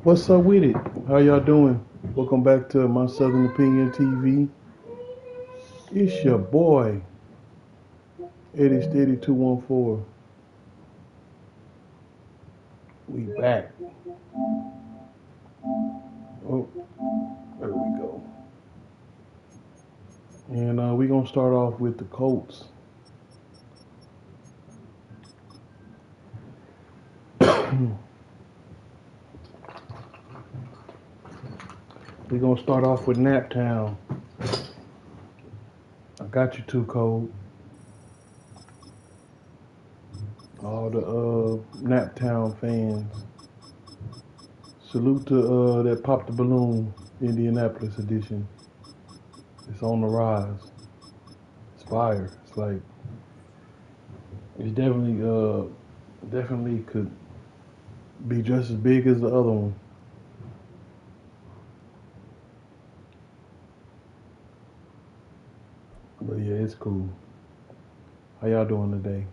What's up with it? How y'all doing? Welcome back to My Southern Opinion TV. It's your boy, Eddie Steady 214. We back. Oh, there we go. And we're going to start off with the Colts. We're going to start off with Naptown. I got you too, Cole. All the Naptown fans. Salute to that Pop the Balloon Indianapolis edition. It's on the rise. It's fire. It's like, it's definitely could be just as big as the other one. But yeah, it's cool. How y'all doing today?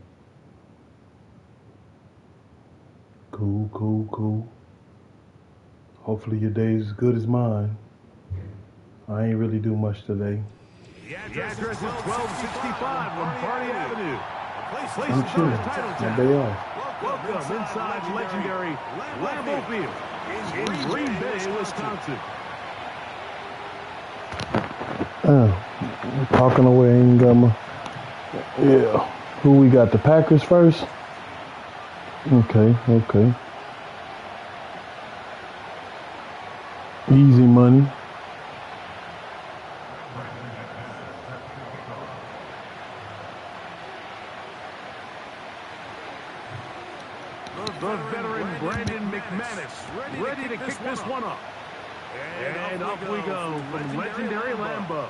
Cool. Hopefully your day is as good as mine. I ain't really do much today. The address is 1265 Lombardi Avenue. I'm chilling. My day off. Welcome inside legendary Lambeau Field in Green Bay, Wisconsin. I'm talking away. Ain't got my... Yeah. Who we got? The Packers first? Okay. Easy money. The veteran Brandon McManus ready to kick this one up. And off we go from legendary Lambeau.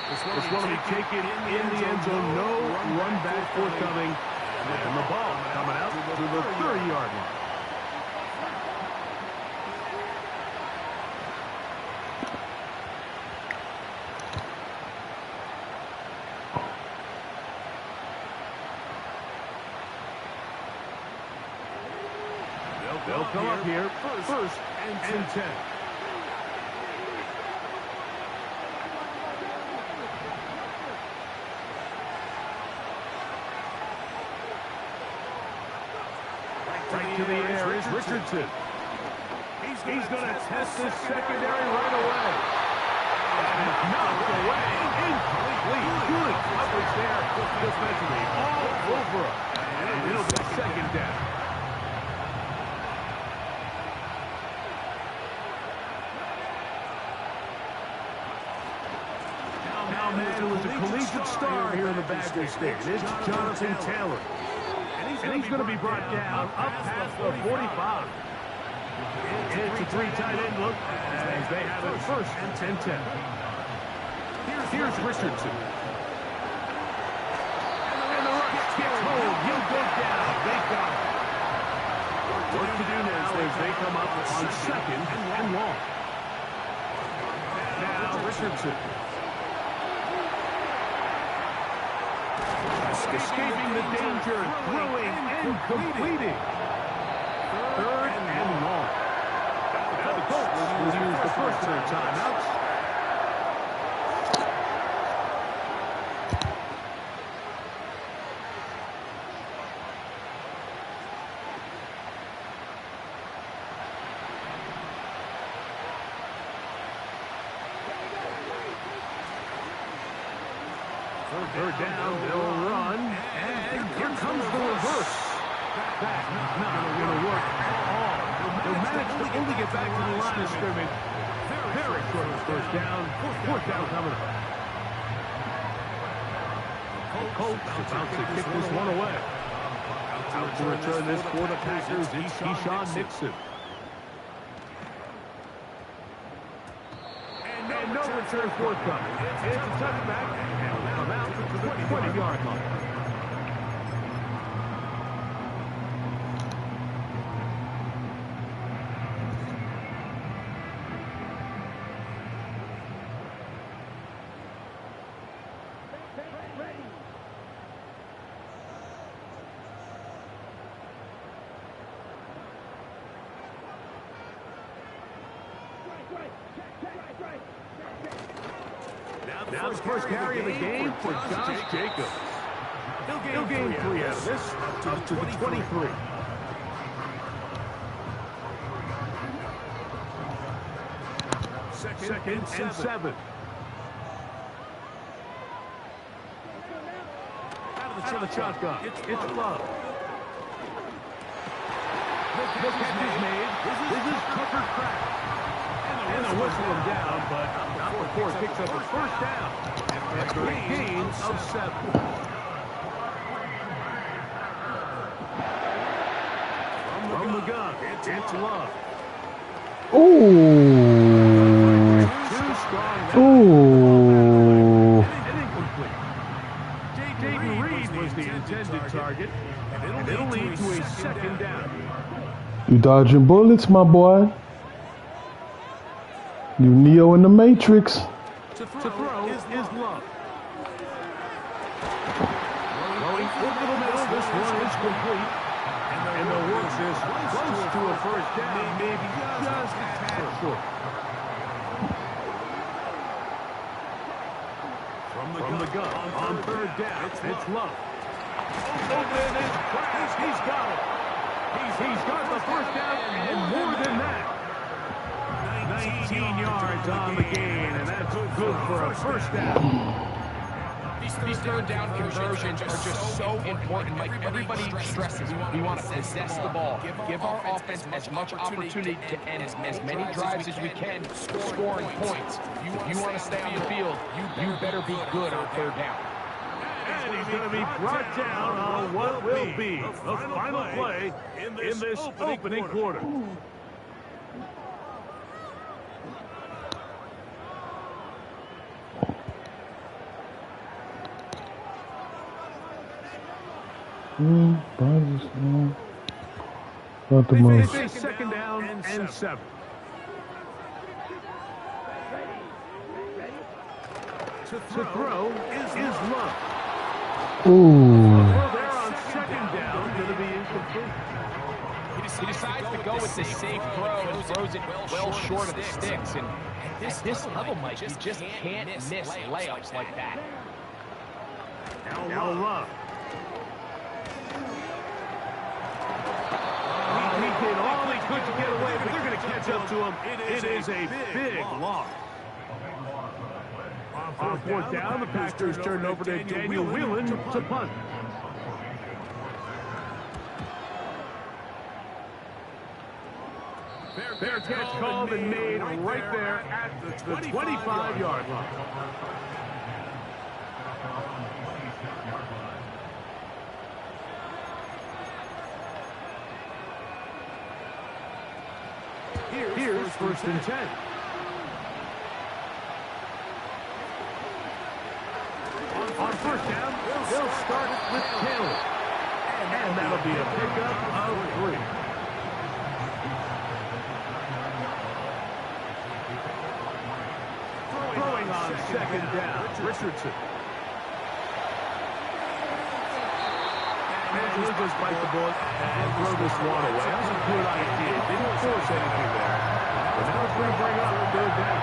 This one will be taken in the end zone. No run back forthcoming. And the ball coming out to the 30-yard line. They'll come up here first and 10. Right to the air is Richardson. He's going to test this secondary right away. And knocked away. Incomplete. Good coverage there. Defensively all over. And it'll be second down. Now, man, was a collegiate star here in the Badger State. It is Jonathan Taylor. And he's going to be brought down up past the 45. It's a three-tight end look as they have it first and 10. Here's Richardson. And the rush gets home. He'll go down. They got it. Work to do now as they come up on second and long. Now Richardson. Escaping the danger, throwing and completing. Third and long. Now the Colts will use the first of their timeouts. Third down, they'll run, and here comes the reverse. That's not going to work at all. They'll manage to only get back to the line of scrimmage. Very close first down. Fourth down coming up. The Colts about to kick this one away. Out to return this for the Packers is Keyshawn Nixon. And no return forthcoming. It's a touchback, and will come out to the 20-yard line. Now the first carry of the game for Josh Jacobs. He'll gain 3 out of this, up to the 23. Second and 7. Out of the shotgun. It's Love. The catch is made. This is covered crack. And they'll whistle him down, but not before it picks up a first down. After a gain of 7. From the gun, it's Love. Ooh. Ooh. And incomplete. Jaden Reed was the intended target, and it'll lead to a second down. You dodging bullets, my boy. You Neo in the Matrix. To throw is Love. Going over the middle, this one is complete. And they'll work this close to a first down, maybe just a tad short. From the gun, on third down, it's Love. Open is Crash, he's got it. He's got the first down and more than that. 19 yards on the gain, and that's good for a first down. These third down conversions are just so important. Like everybody stresses, we want to possess the ball. Give our offense as much opportunity to end as many drives as we can, scoring points. If you want to stay on the field, you better be good on third down. And he's going to be brought down on what will be the final play in this opening quarter. Not the most. It's a second down and 7. To throw is Love. Ooh. They're on second down, going to be incomplete. He decides to go with the safe throw and throws it well short of the sticks. And at this level, Mike, you just can't miss layups like that. Now Love. He did all he could to get away, but they're going to catch up to him. It is a big loss. On fourth down, the Packers turn over to Daniel Whelan to punt. Fair catch called and made right there at the 25-yard line. Here's first and 10. On first down, they'll start with Taylor. And that'll be a pickup of 3. Throwing on second down, Richardson. And he'll just bite the bullet and throw this one away. That's a good idea. Didn't force anything there. But now it's going to bring up third down.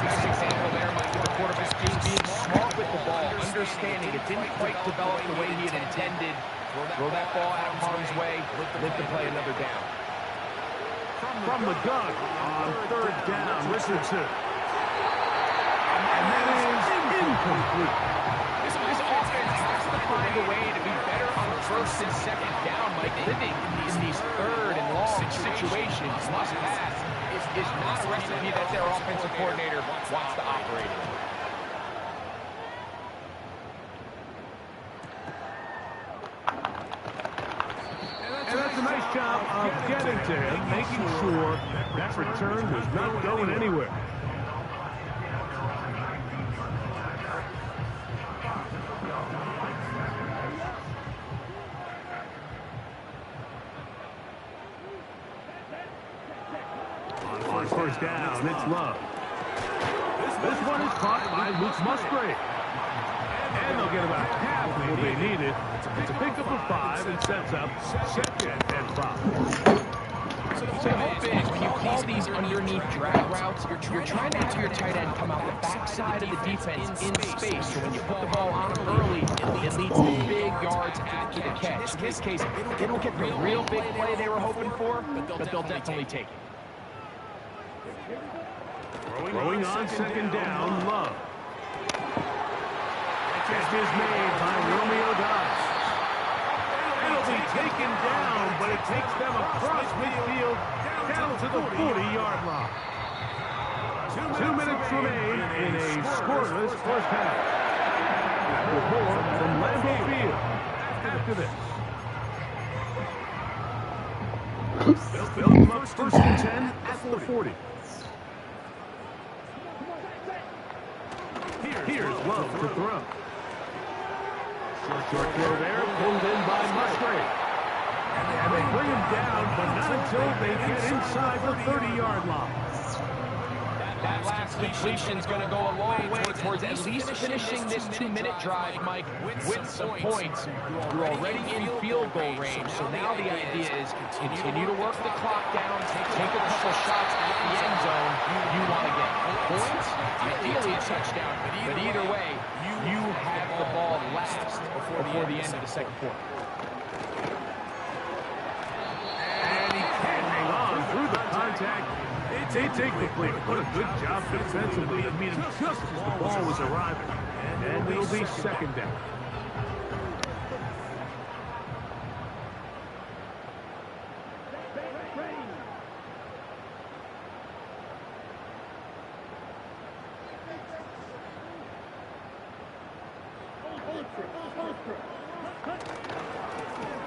Nice example there, Mike, of the quarterback just being smart with the ball, understanding it didn't quite develop the way he had intended. Throw that ball out of harm's way, live to play another down. From the gun on third down, Richardson. And that is incomplete. This offense has to find a way to be better on first and second down, Mike. Living in these third and long situations, must pass, is not a recipe that their offensive coordinator wants to operate in. And that's a nice job of getting to him, making sure that return was not going anywhere. On first down, it's Love. This one is caught by Luke Musgrave. And they'll get about half of what they needed. It's a pickup of 5 and sets up second and 5. So the hope is, when you call these underneath drag routes, you're trying to have your tight end come out the backside of the defense in space. So when you put the ball on him early, it leads to big yards after the catch. In this case, they don't get the real big play they were hoping for, but they'll definitely take it. Throwing on second down, Love. Catch is made by Romeo Dobbs. It'll be taken down, but it takes them across midfield down to the 40-yard line. 2 minutes remain in a scoreless first half. Report from Lambeau Field after this. They'll come up first and 10 at the 40. Here's Love to throw. Short throw there, pulled in by Musgrave. And they bring him down, but not until they get inside the 30-yard line. That last completion's going to go a long way towards at least finishing this 2-minute drive, Mike, with some points. You're already in field goal range, so now the idea is continue to work the clock down, take a couple shots at the end zone. You want to get points, ideally a touchdown, but either way, you have the ball last before the end of the second quarter. And he can't hang on through the contact. They take the play. What a good job defensively to meet him just as the ball was arriving. And it'll be second down.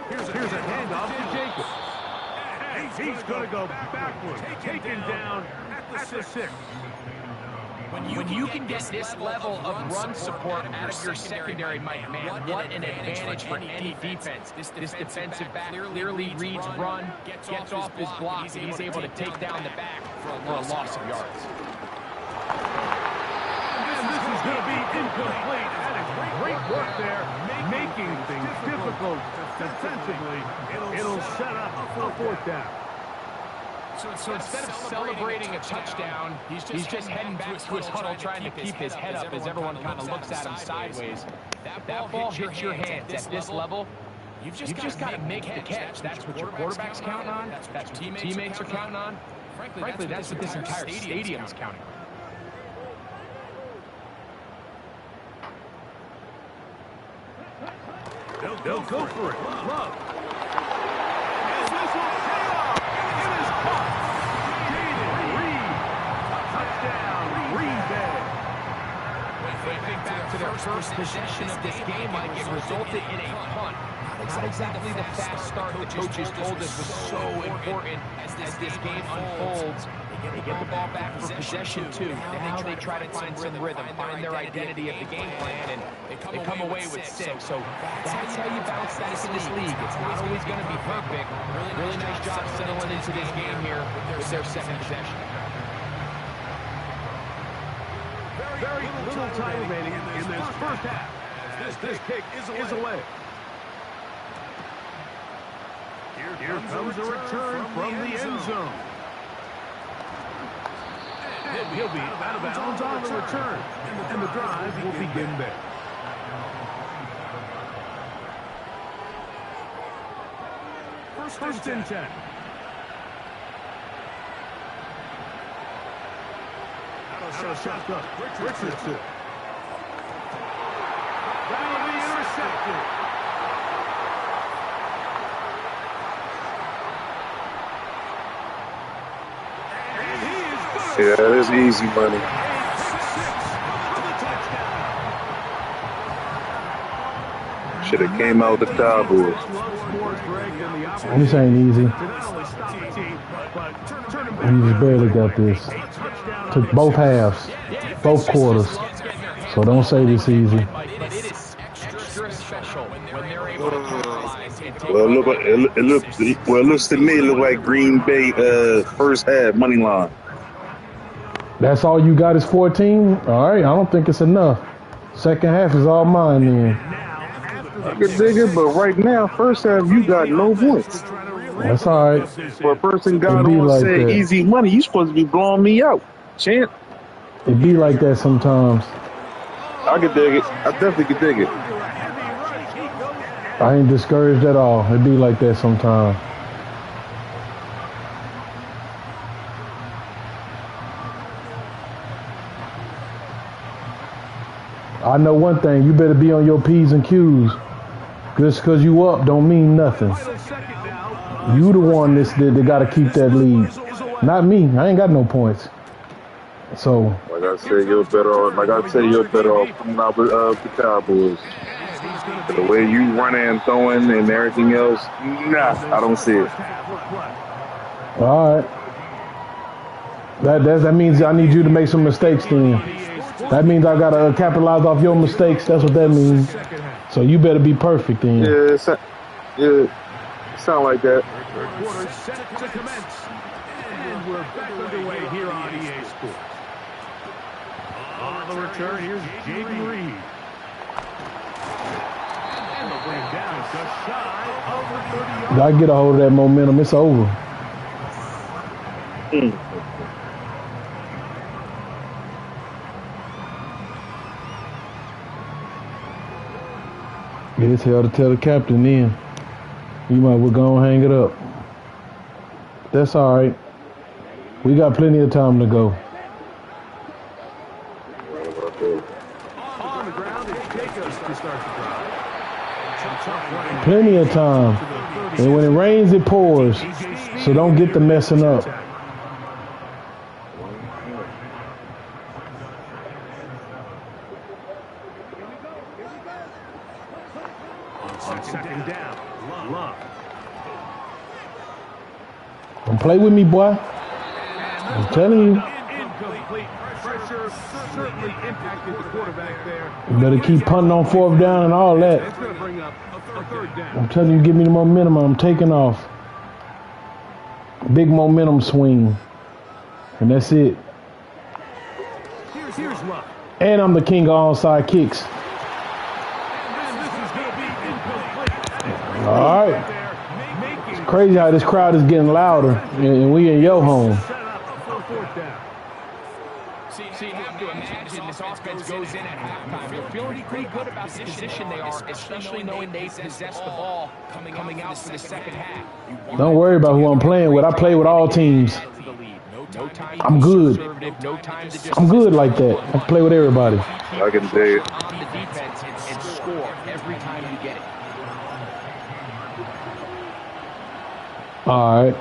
Here's a handoff to Jacobs. He's going to go backwards, taken down at the 6. When you can get this level of run support out of your secondary, Mike, man, what an advantage for any defense. This defensive back clearly reads run, gets off his block, and he's able to take down the back for a loss of yards. And this is going to be incomplete. That is great work there, making things difficult defensively. It'll set up a fourth down. So instead of celebrating a touchdown, he's just heading back to his huddle trying to keep his head up as everyone kind of looks at him sideways. That ball hits your hands at this level. You've just got to make the catch. That's what your quarterback's counting on. That's what your teammates are counting on. Frankly, that's what this entire stadium is counting on. They'll go for it. Love. And this will pay off. It is caught. Jaden Reed. Touchdown. Green Bay. When they think back to their first possession of this game, Mike, it resulted in a punt. Not exactly the fast start the coaches told us was so important as this game unfolds. They get the ball back for possession too. Now they try to find some rhythm, find their identity of the game plan, and they come away with 6. So that's how you bounce back in this league. It's not always going to be perfect. Really nice job settling into this game here with their second possession. Very little time remaining in this first half. This kick is away. Here comes a return from the end zone. He'll be out of bounds on the return, and the drive will begin there. First and 10. Out of shotgun, Richardson. That'll be intercepted. Yeah, that's easy money. Should have came out with the Cowboys. This ain't easy. We just barely got this. Took both halves, both quarters. So don't say this easy. Well, it looks to me like Green Bay first half money line. That's all you got is 14? All right, I don't think it's enough. Second half is all mine then. I could dig it, but right now, first half, you got no points. That's all right. For a person got It be on like said that. easy money, you supposed to be blowing me out, champ. It be like that sometimes. I could dig it. I definitely could dig it. I ain't discouraged at all. It be like that sometimes. I know one thing. You better be on your P's and Q's. Just because you up don't mean nothing. You the one that got to keep that lead. Not me. I ain't got no points. So. Like I said, you're better off. Like I said, you're better off coming out with the Cowboys. The way you running and throwing and everything else, nah, I don't see it. All right. That means I need you to make some mistakes then. That means I gotta capitalize off your mistakes. That's what that means. So you better be perfect then. Yeah, sound like that. Third quarter set to commence. And we're back underway here on EA Sports. On the return, here's J.B. Reed. And they'll bring him down just shy of the 30-yard line. I get a hold of that momentum, it's over. It's hell to tell the captain then. You might well go and hang it up. That's all right. We got plenty of time to go. On the ground, it's Jacobs to start the drive. Plenty of time. And when it rains, it pours. So don't get the messing up. Second down. Love. Don't play with me, boy. I'm telling you. Incomplete. Pressure certainly impacted the quarterback there. You better keep punting on fourth down and all that. It's going to bring up a third down. I'm telling you, give me the momentum. I'm taking off. Big momentum swing. And that's it. Here's Love. And I'm the king of onside kicks. All right. It's crazy how this crowd is getting louder, and we in your home. See, you have to imagine this offense goes in at halftime. They're feeling pretty good about the position they are, especially knowing they possess the ball coming out for the second half. Don't worry about who I'm playing with. I play with all teams. I'm good. I'm good like that. I play with everybody. I can dig it. On the defense and score every time you get it. All right.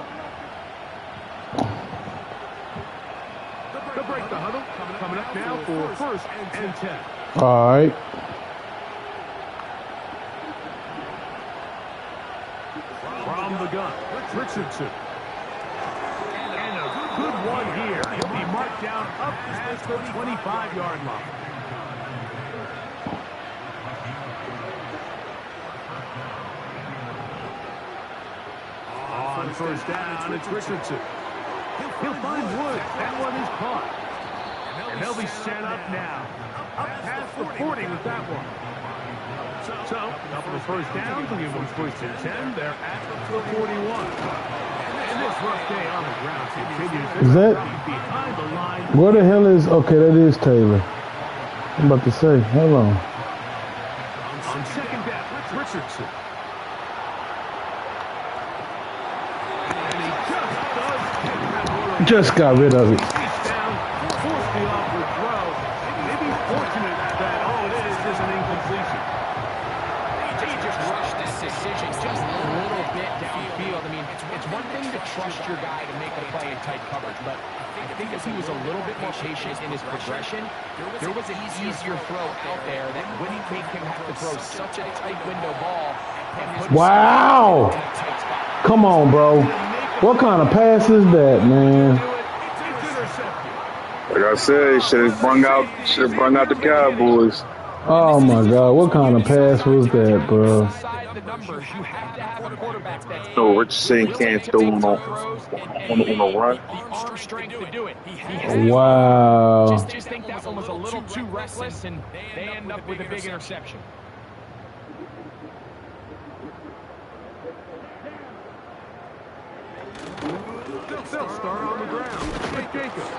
They'll break the huddle. Coming up now for first and 10. All right. From the gun, Richardson. And a good one here. He'll be marked down up past the 25-yard line. On first down, it's Richardson. He'll find Woods. That one is caught. And they'll be set up now. Up past the 40 with that one. So, a couple of first downs will give them first and 10. They're at the 41. And this rough day on the ground continues. Is that? Behind the line. Where the hell is? Okay, that is Taylor. I'm about to say, hold on. On second down, Richardson. Just got rid of it. He's down, forced the awkward throw. Maybe fortunate that all it is an incompletion. He just rushed this decision just a little bit downfield. I mean, it's one thing to trust your guy to make a play in tight coverage, but I think if he was a little bit more patient in his progression, there was an easier throw out there that wouldn't make him have to throw such a tight window ball. Wow. Come on, bro. What kind of pass is that, man? Like I said, should have brung out the Cowboys. Oh my God, what kind of pass was that, bro? No, Richardson can't throw on a run. Wow. Just think that one was a little too reckless, and they end up with a big interception. They'll start on the ground with Jacobs.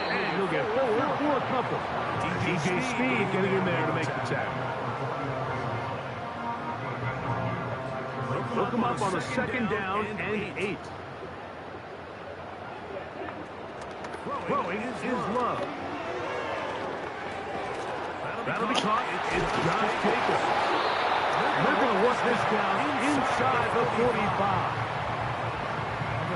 And he'll get forward for a couple. DJ Speed getting in there to make the tackle. Look him up on a second down and 8. Throwing is Love. That'll be caught. It's Josh Jacobs. They're going to work this down inside the 45.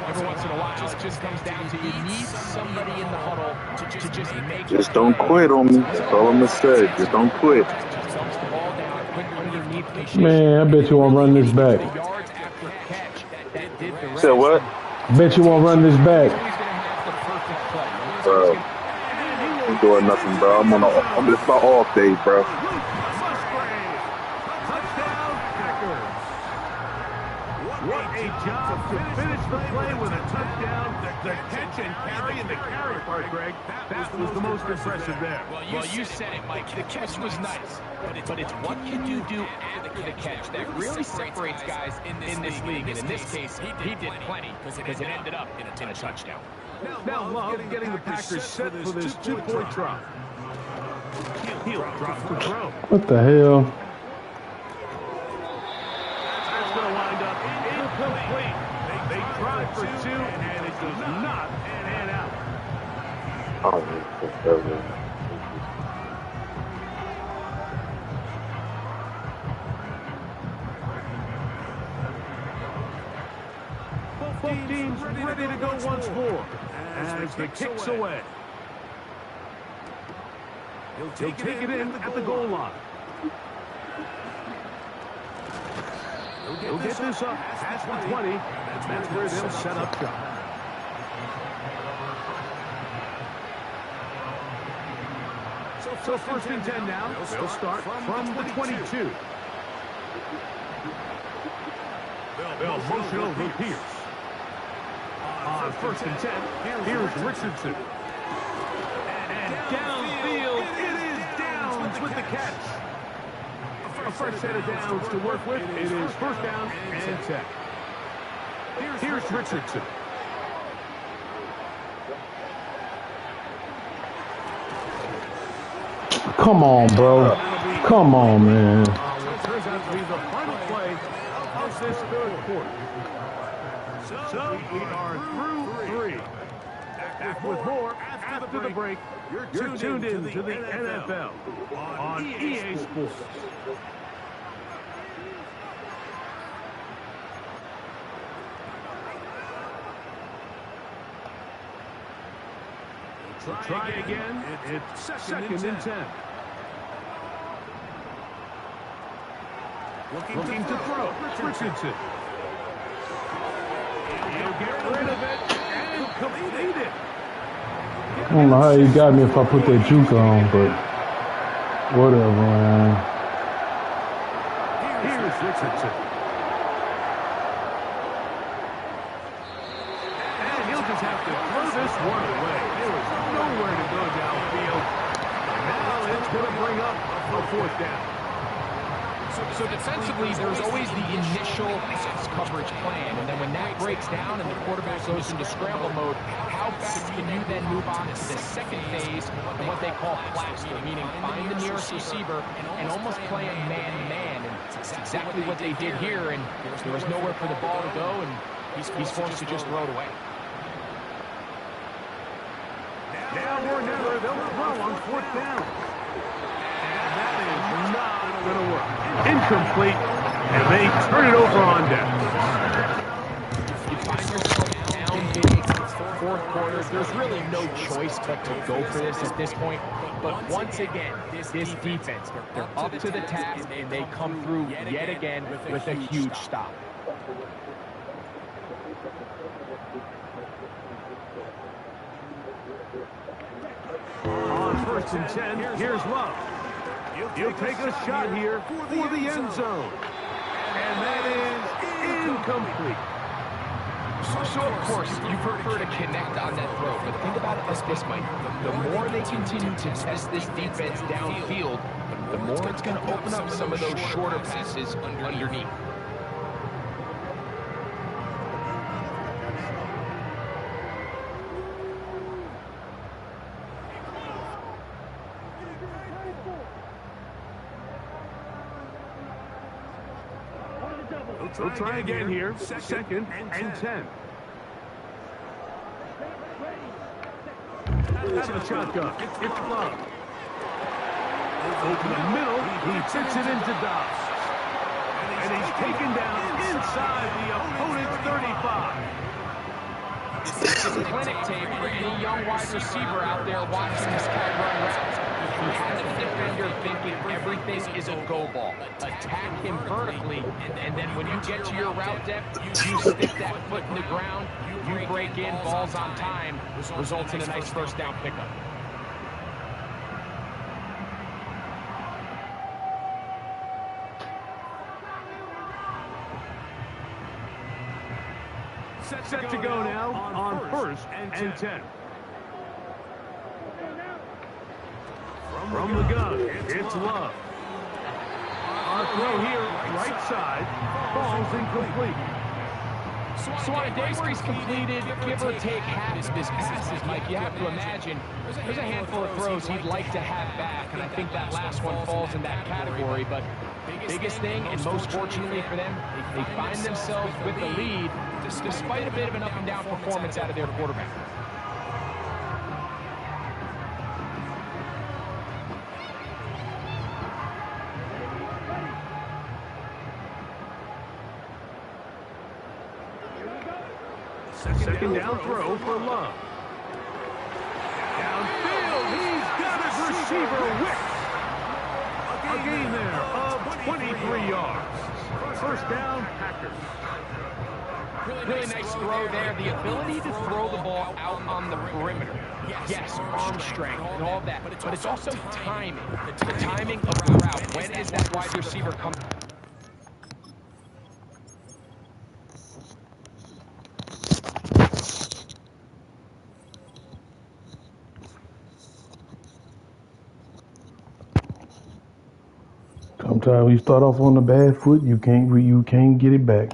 Every once in a while, it just comes down to you need somebody in the huddle to just make. Just don't quit on me. That's all I'm going to say. Just don't quit. Man, I bet you won't run this back. Said what? I bet you won't run this back. Bro, I'm doing nothing, bro. It's my off day, bro. What a job to finish the play with a touchdown. The catch and carry and the carry part, Greg. That was the most impressive there. Well, you said it, Mike. The catch was nice. But it's what can you do after the catch that really separates guys in this league. And in this case, he did plenty because it ended up in a touchdown. Now Love getting the Packers set for this 2-point drop. He'll drop to throw. What the hell? That's going to wind up incomplete. They tried for 2, and it does not pan out. Both teams ready to go once more as the kick's away. He'll take it in at the goal line. He'll get this up past the 20. That's where they'll set up shop. So first and 10 now. They'll start from the 22. They'll motion over Pierce. On first and 10, here's Richardson. And downfield, it is Downs with the catch. A fresh set of downs to work with. It is first down and 10. Here's Richardson. Come on, bro. Come on, man. Turns out to be the final play of this third quarter. So we are through 3. Back with more after the break. You're tuned in to the NFL on EA Sports. Try again. It's second and 10. Looking to throw. Richardson. He'll get rid of it and complete it. I don't know how you got me if I put that juke on, but whatever, man. Here's Richardson. And he'll just have to throw this one away. There was nowhere to go downfield. Now it's going to bring up a fourth down. So defensively, there's always the initial pass coverage plan, and then when that breaks down and the quarterback goes into scramble mode, how fast can you then move on to the second phase and what they call plaster, meaning find the nearest receiver and almost play a man-to-man, and that's exactly what they did here, and there was nowhere for the ball to go, and he's forced to just throw it away. Now or never, they'll throw on fourth down. And that is not going to work. Incomplete, and they turn it over on down. You find yourself down big, fourth quarter. There's really no choice but to go for this at this point. But once again, this defense, they're up to the task, and they come through yet again with a huge stop. On first and 10, here's Love. He'll take a shot here for the end zone. And that is incomplete. So of course, you prefer to connect on that throw, but think about it like this, Mike. The more they continue to test this defense downfield, the more it's going to open up some of those shorter passes underneath. They'll try again here. Second and 10. Out of the shotgun. It's Love. Over the middle, he fits it into Dobbs. And he's taken down inside the opponent's 35. This is clinic tape for any young wide receiver out there watching this guy run routes. He has the defender thinking everything is a go ball. Attack him vertically, and then when you get to your route depth, you stick that foot in the ground, you break in, balls on time, results in a nice first down pickup. Set to go now on first and 10. From the gun, it's Love. On throw here, right side, falls incomplete. So on a day where he's completed, give or take half of his passes, Mike, you have to imagine there's a handful of throws he'd like to have back, and I think that last one falls in that category. But biggest thing, and most fortunately for them, they find themselves with the lead despite a bit of an up-and-down performance out of their quarterback. Second down throw for Love. Downfield, he's got his receiver whipped. A gain there of 23 yards. First down, Packers. Really nice throw there. The ability to throw the ball out on the perimeter. Yes, arm strength and all that. But it's also timing. The timing of the route. When is that wide receiver coming? Sometimes you start off on the bad foot, you can't get it back.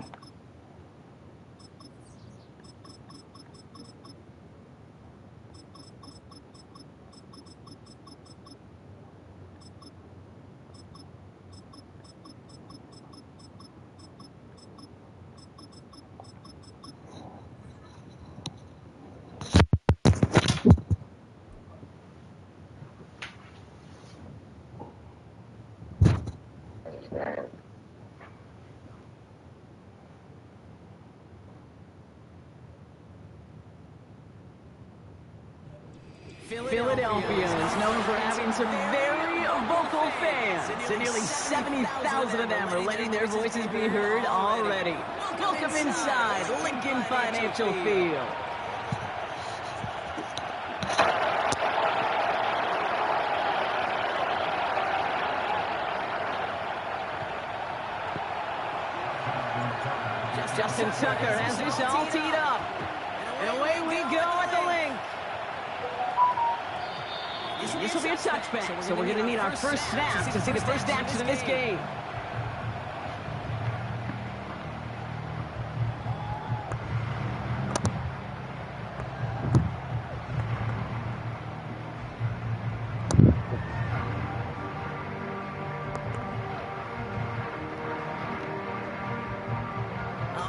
Philadelphia is known for having some very vocal fans, and nearly 70,000 of them are letting their voices be heard already. Welcome inside Lincoln Financial Field. Justin Tucker has this all teed up. And away we go at the link. This will be a touchback, so we're going to need our first snap to see the first action in this game.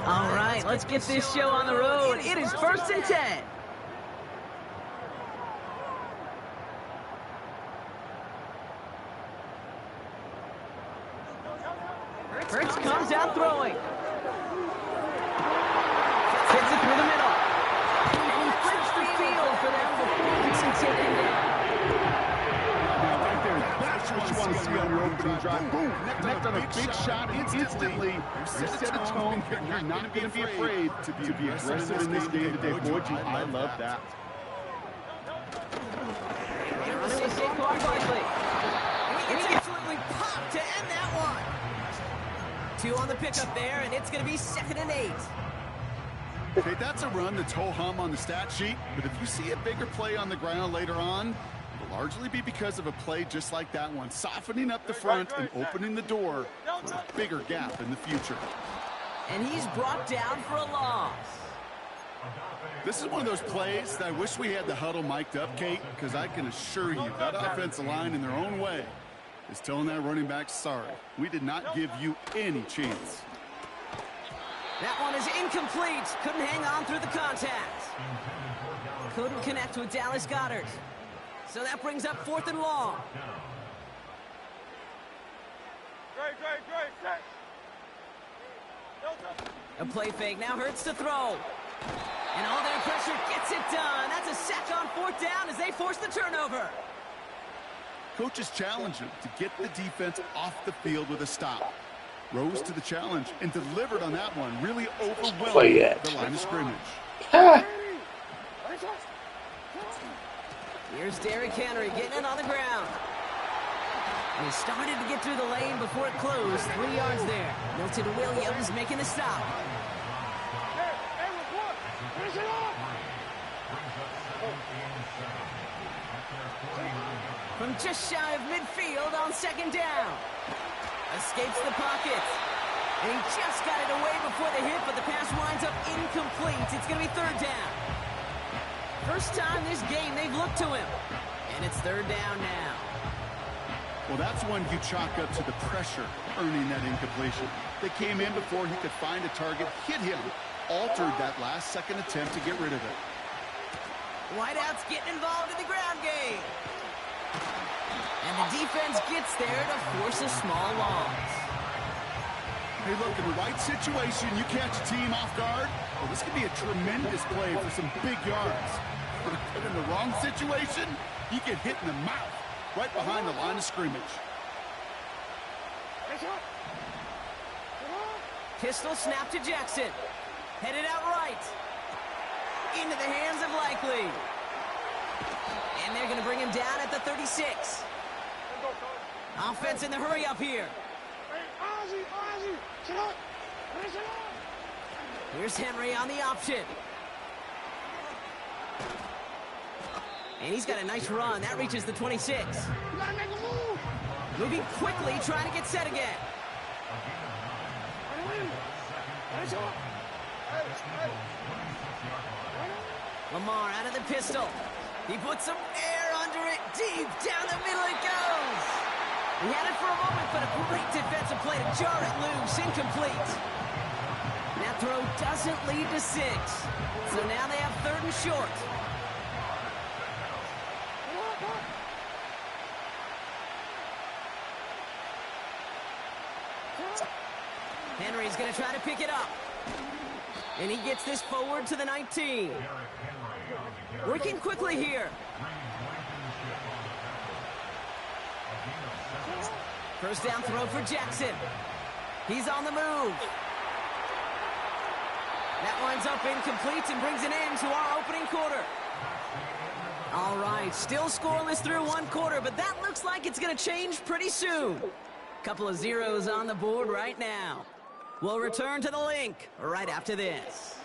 All right, let's get this show on the road. It is 1st and 10. Fritz comes out throwing. Hits it through the middle. And flips the field for them before he can take him down. That's what you want to see on your opening drive. Boom! Connect on a big shot instantly. You set a tone that you're not going to be afraid to be aggressive in this game today. Boy, I love that. Running with Saquon Barkley. And he absolutely popped to end that one. 2 on the pickup there, and it's going to be 2nd and 8. Okay, that's a run that's ho-hum on the stat sheet, but if you see a bigger play on the ground later on, it'll largely be because of a play just like that one, softening up the front and opening the door for a bigger gap in the future. And he's brought down for a loss. This is one of those plays that I wish we had the huddle mic'd up, Kate, because I can assure you that offensive line in their own way is telling that running back, sorry, we did not give you any chance. That one is incomplete. Couldn't hang on through the contact. Couldn't connect with Dallas Goedert. So that brings up 4th and long. A play fake now hurts to throw. And all their pressure gets it done. That's a sack on 4th down as they force the turnover. Coaches challenge him to get the defense off the field with a stop. Rose to the challenge and delivered on that one. Really overwhelmed the line of scrimmage. Here's Derrick Henry getting it on the ground. And he started to get through the lane before it closed. 3 yards there. Milton Williams making the stop. From just shy of midfield on 2nd down. Escapes the pocket. And he just got it away before the hit, but the pass winds up incomplete. It's going to be 3rd down. First time this game they've looked to him. And it's 3rd down now. Well, that's one you chalk up to the pressure earning that incompletion. They came in before he could find a target, hit him, altered that last-second attempt to get rid of it. Wideouts getting involved in the ground game. And the defense gets there to force a small loss. Hey, look, in the right situation, you catch a team off guard. Well, this could be a tremendous play for some big yards. But in the wrong situation, you get hit in the mouth right behind the line of scrimmage. Pistol snap to Jackson. Headed out right. Into the hands of Likely. And they're going to bring him down at the 36. Offense in the hurry up here. Here's Henry on the option. And he's got a nice run. That reaches the 26. Moving quickly, trying to get set again. Lamar out of the pistol. He puts some air under it. Deep down the middle it goes. He had it for a moment, but a great defensive play to jar it loose. Incomplete. That throw doesn't lead to 6. So now they have 3rd and short. Henry's going to try to pick it up. And he gets this forward to the 19. Working quickly here. First down throw for Jackson. He's on the move. That winds up incomplete and brings an end to our opening quarter. All right, still scoreless through 1 quarter, but that looks like it's going to change pretty soon. Couple of zeros on the board right now. We'll return to the link right after this.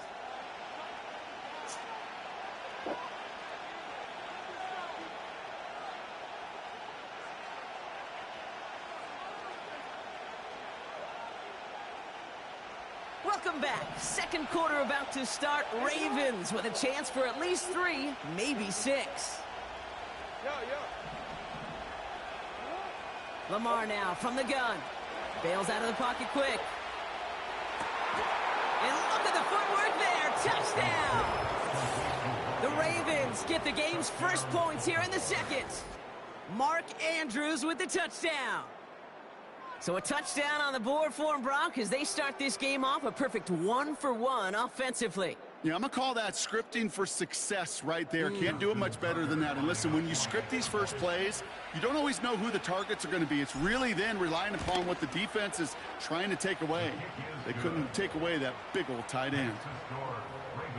Welcome back. 2nd quarter about to start. Ravens with a chance for at least 3, maybe 6. Lamar now from the gun. Bails out of the pocket quick. And look at the footwork there. Touchdown! The Ravens get the game's first points here in the 2nd. Mark Andrews with the touchdown. So a touchdown on the board for them, Brock, as they start this game off a perfect 1-for-1 offensively. Yeah, I'm going to call that scripting for success right there. Can't do it much better than that. And listen, when you script these first plays, you don't always know who the targets are going to be. It's really then relying upon what the defense is trying to take away. They couldn't take away that big old tight end.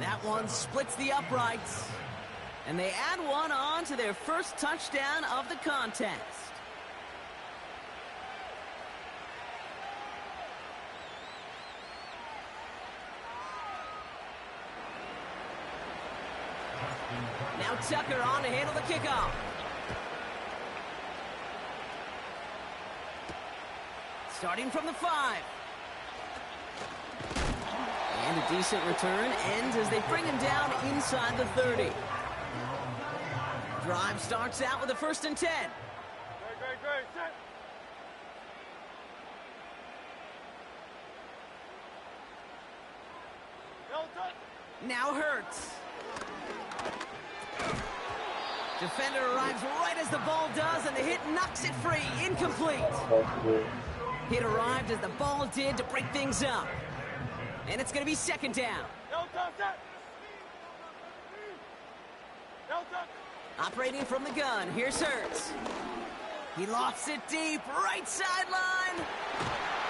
That one splits the uprights. And they add one on to their first touchdown of the contest. Now Tucker on to handle the kickoff. Starting from the 5. And a decent return ends as they bring him down inside the 30. Drive starts out with a 1st and 10. Now Hurts. Defender arrives right as the ball does, and the hit knocks it free. Incomplete. Hit arrived as the ball did to break things up. And it's going to be second down. Operating from the gun, here's Hurts. He lofts it deep, right sideline.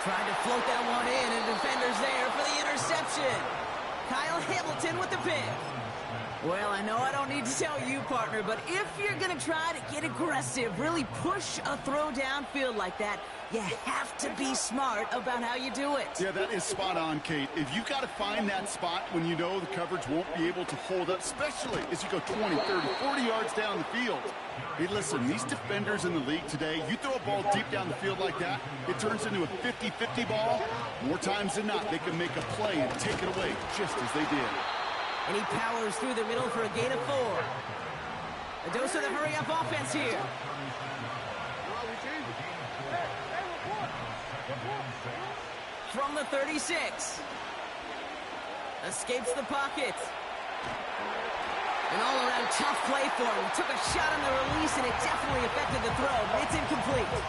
Tried to float that one in, and defender's there for the interception. Kyle Hamilton with the pick. Well, I know I don't need to tell you, partner, but if you're going to try to get aggressive, really push a throw downfield like that, you have to be smart about how you do it. Yeah, that is spot on, Kate. If you got to find that spot when you know the coverage won't be able to hold up, especially as you go 20, 30, 40 yards down the field. Hey, listen, these defenders in the league today, you throw a ball deep down the field like that, it turns into a 50-50 ball. More times than not, they can make a play and take it away just as they did. And he powers through the middle for a gain of 4. A dose of the hurry-up offense here. From the 36. Escapes the pocket. An all-around tough play for him. Took a shot on the release, and it definitely affected the throw, but it's incomplete.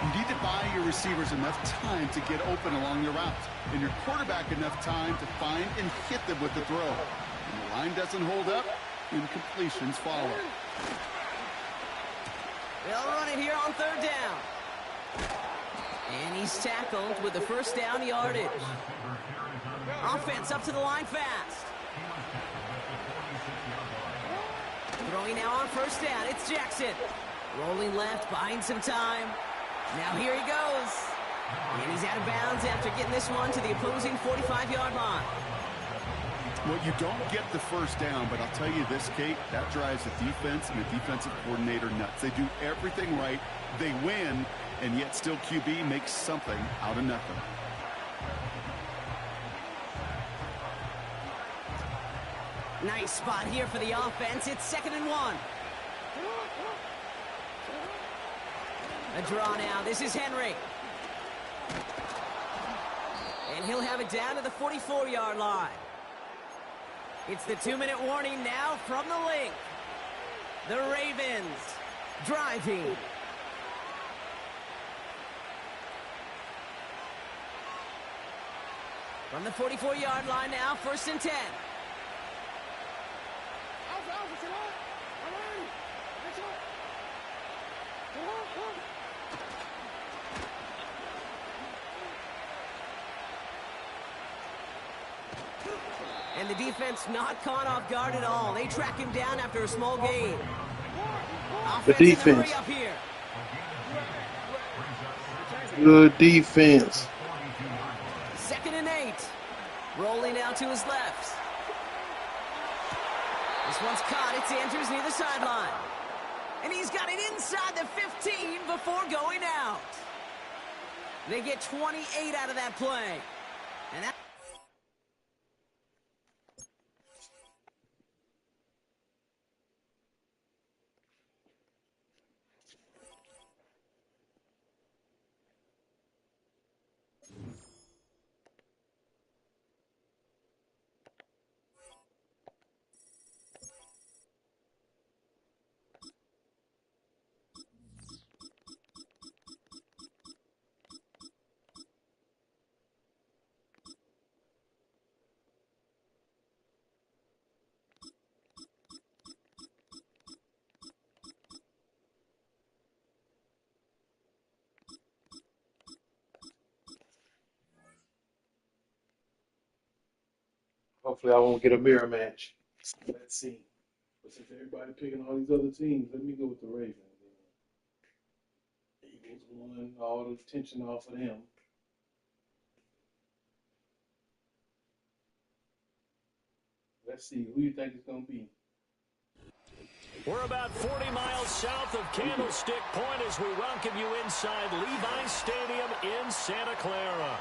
You need to buy your receivers enough time to get open along the route, and your quarterback enough time to find and hit them with the throw. When the line doesn't hold up, incompletions follow. They'll run it here on third down. And he's tackled with the first down yardage. Offense up to the line fast. Throwing now on first down, it's Jackson. Rolling left, buying some time. Now here he goes. And he's out of bounds after getting this one to the opposing 45-yard line. Well, you don't get the first down, but I'll tell you this, Kate, that drives the defense and the defensive coordinator nuts. They do everything right. They win, and yet still QB makes something out of nothing. Nice spot here for the offense. It's 2nd and 1. A draw now. This is Henry. And he'll have it down to the 44-yard line. It's the 2-minute warning now from the link. The Ravens driving. From the 44-yard line now, 1st and 10. And the defense not caught off guard at all. They track him down after a small gain. The defense. Up here. Good defense. 2nd and 8. Rolling out to his left. This one's caught. It's Andrews near the sideline. And he's got it inside the 15 before going out. They get 28 out of that play. And that Hopefully I won't get a mirror match. Let's see. But since everybody picking all these other teams, let me go with the Ravens. Eagles won, all the tension off of them. Let's see, who you think it's going to be? We're about 40 miles south of Candlestick Point as we welcome you inside Levi Stadium in Santa Clara.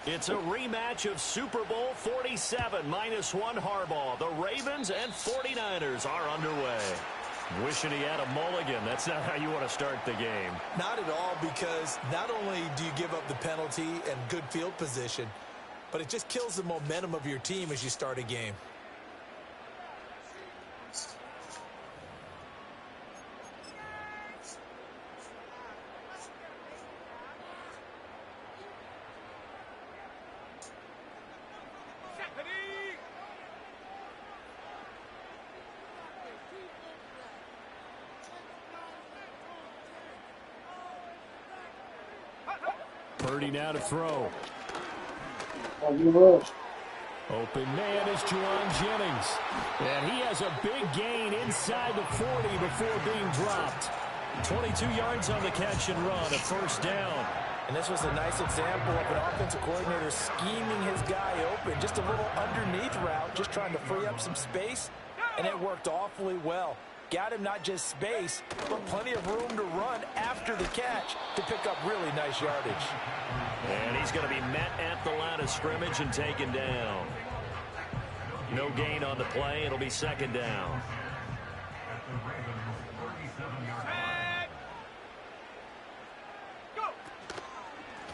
It's a rematch of Super Bowl 47, -1 Harbaugh. The Ravens and 49ers are underway. Wishing he had a mulligan. That's not how you want to start the game. Not at all, because not only do you give up the penalty and good field position, but it just kills the momentum of your team as you start a game. Purdy now to throw. Open man is Juwan Jennings. And he has a big gain inside the 40 before being dropped. 22 yards on the catch and run, a first down. And this was a nice example of an offensive coordinator scheming his guy open. Just a little underneath route, just trying to free up some space. And it worked awfully well. Got him not just space, but plenty of room to run after the catch to pick up really nice yardage. And he's going to be met at the line of scrimmage and taken down. No gain on the play. It'll be second down.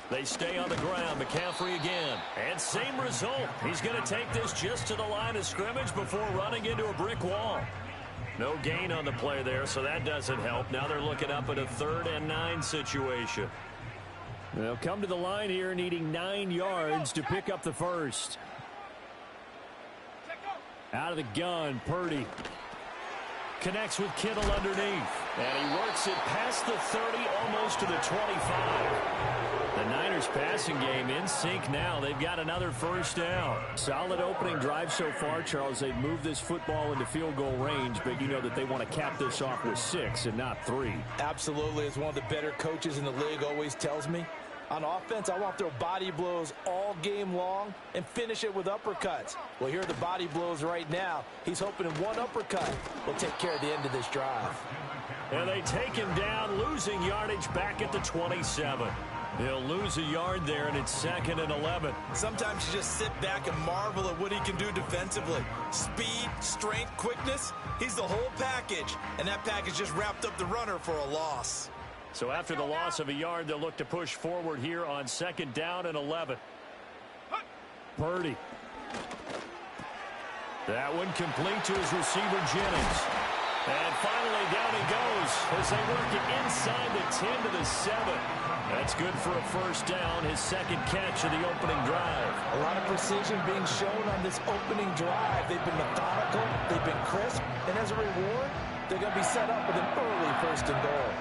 They stay on the ground. McCaffrey again. And same result. He's going to take this just to the line of scrimmage before running into a brick wall. No gain on the play there, so that doesn't help. Now they're looking up at a 3rd and 9 situation. They'll come to the line here needing 9 yards to pick up the first. Out of the gun, Purdy. Connects with Kittle underneath. And he works it past the 30, almost to the 25. The Niners passing game in sync now. They've got another first down. Solid opening drive so far, Charles. They've moved this football into field goal range, but you know that they want to cap this off with 6 and not 3. Absolutely. As one of the better coaches in the league always tells me, on offense, I want to throw body blows all game long and finish it with uppercuts. Well, here are the body blows right now. He's hoping in one uppercut will take care of the end of this drive. And they take him down, losing yardage back at the 27. He'll lose a yard there, and it's 2nd and 11. Sometimes you just sit back and marvel at what he can do defensively. Speed, strength, quickness, he's the whole package. And that package just wrapped up the runner for a loss. So after the loss of a yard, they'll look to push forward here on 2nd down and 11. Purdy. That one complete to his receiver, Jennings. And finally, down he goes as they work it inside the 10 to the 7. That's good for a first down, his 2nd catch of the opening drive. A lot of precision being shown on this opening drive. They've been methodical, they've been crisp, and as a reward, they're going to be set up with an early 1st and goal.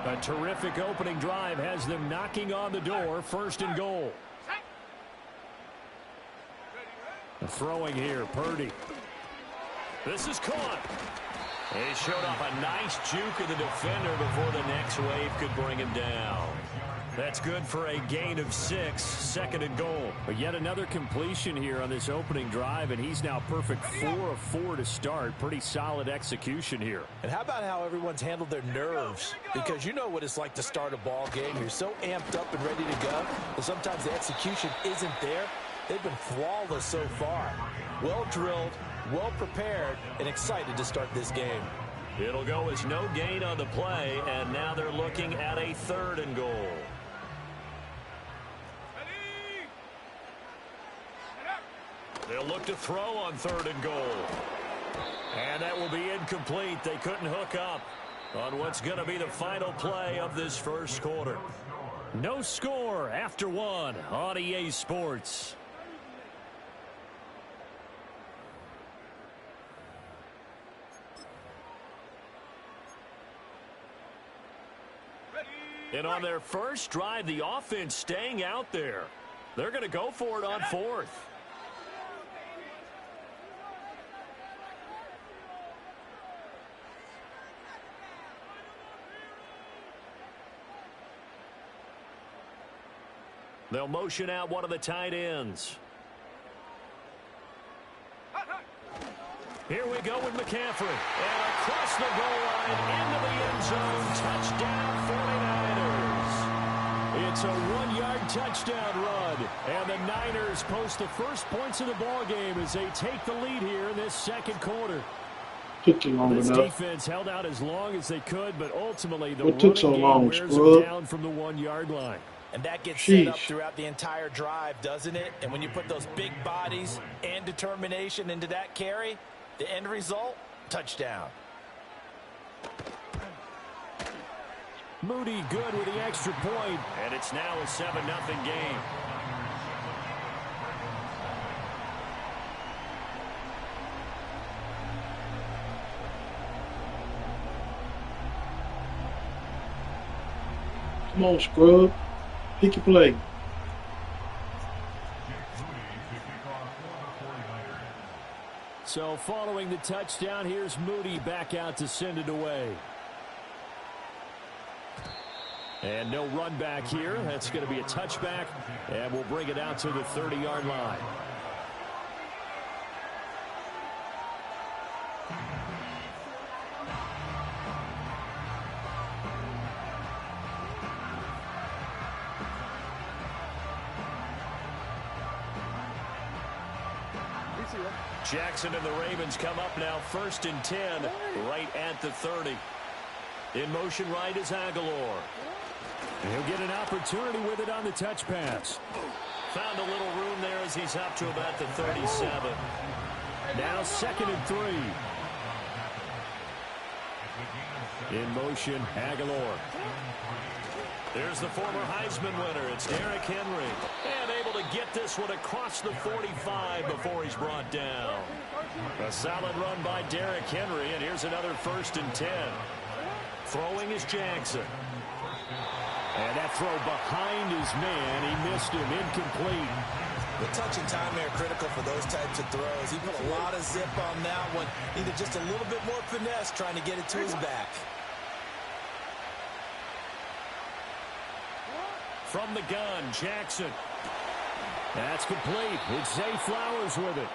A terrific opening drive has them knocking on the door, 1st and goal. Throwing here, Purdy. This is caught. He showed off a nice juke of the defender before the next wave could bring him down. That's good for a gain of 6, 2nd and goal. But yet another completion here on this opening drive, and he's now perfect 4 of 4 to start. Pretty solid execution here. And how about how everyone's handled their nerves? Because you know what it's like to start a ball game. You're so amped up and ready to go, but sometimes the execution isn't there. They've been flawless so far. Well drilled, well prepared, and excited to start this game. It'll go as no gain on the play, and now they're looking at a 3rd and goal. They'll look to throw on 3rd and goal. And that will be incomplete. They couldn't hook up on what's going to be the final play of this first quarter. No score after 1 on EA Sports. And on their first drive, the offense staying out there. They're going to go for it on 4th. They'll motion out one of the tight ends. Here we go with McCaffrey. And across the goal line into the end zone. Touchdown 49ers. It's a 1-yard touchdown run. And the Niners post the first points of the ball game as they take the lead here in this second quarter. Took too long This enough. defense held out as long as they could, but ultimately the What took so running game long, wears them scrub? down from the 1-yard line. And that gets set up Sheesh. throughout the entire drive, doesn't it? And when you put those big bodies and determination into that carry, the end result, touchdown. Moody good with the extra point, and it's now a 7-0 game. Come on, scrub. Pick your play. So following the touchdown, here's Moody back out to send it away. And no run back here. That's going to be a touchback, and we'll bring it out to the 30-yard line. Jackson and the Ravens come up now 1st and 10, right at the 30. In motion right is Aguilar. And he'll get an opportunity with it on the touch pass. Found a little room there as he's up to about the 37. Now 2nd and 3. In motion, Aguilar. There's the former Heisman winner. It's Derrick Henry. And able to get this one across the 45 before he's brought down. A solid run by Derrick Henry, and here's another 1st and 10. Throwing is Jackson. And that throw behind his man. He missed him. Incomplete. The touch and time are critical for those types of throws. He put a lot of zip on that one. Needed just a little bit more finesse trying to get it to his back. From the gun, Jackson. That's complete. It's Zay Flowers with it.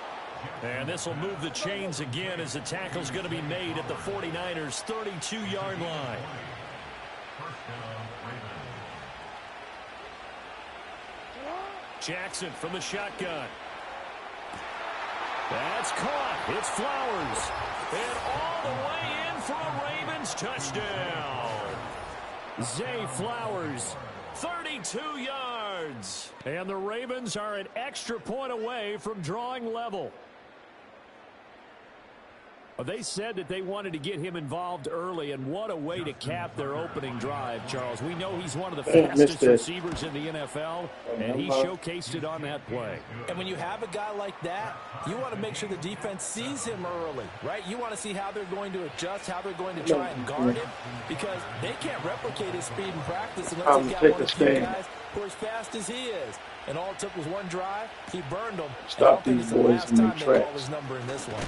And this will move the chains again as the tackle's going to be made at the 49ers' 32-yard line. Jackson from the shotgun. That's caught. It's Flowers. And all the way in for a Ravens touchdown. Zay Flowers, 32 yards. And the Ravens are an extra point away from drawing level. They said that they wanted to get him involved early, and what a way to cap their opening drive, Charles. We know he's one of the fastest receivers in the NFL, and he showcased it on that play. And when you have a guy like that, you want to make sure the defense sees him early, right? You want to see how they're going to adjust, how they're going to try and guard him, because they can't replicate his speed in practice unless they've got one of the few guys who are as fast as he is. And all it took was one drive. He burned them. Stop these boys in their tracks. They call his number in this one.